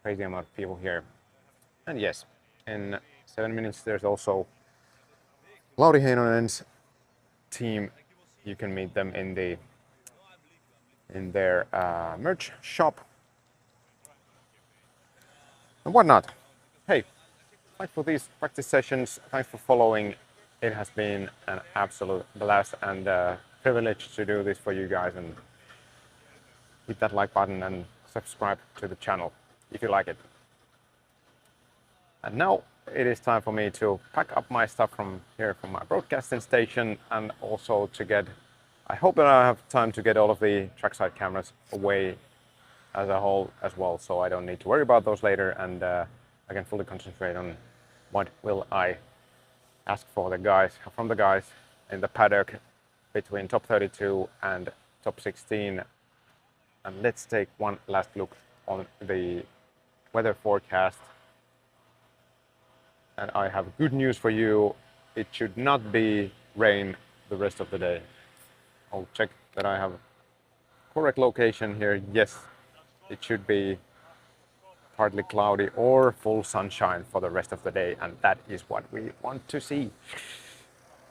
crazy amount of people here. And yes, in 7 minutes there's also Lauri Heinonen's team. You can meet them in their merch shop and whatnot. Hey, thanks for these practice sessions. Thanks for following. It has been an absolute blast and a privilege to do this for you guys. And hit that like button and subscribe to the channel if you like it. And now it is time for me to pack up my stuff from here from my broadcasting station, and also to get, I hope that I have time to get all of the trackside cameras away as a whole as well, so I don't need to worry about those later, and I can fully concentrate on what will I ask for from the guys in the paddock between top 32 and top 16. And let's take one last look on the weather forecast. And I have good news for you. It should not be rain the rest of the day. I'll check that I have correct location here. Yes, it should be partly cloudy or full sunshine for the rest of the day, and that is what we want to see.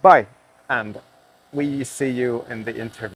Bye, and we see you in the interview.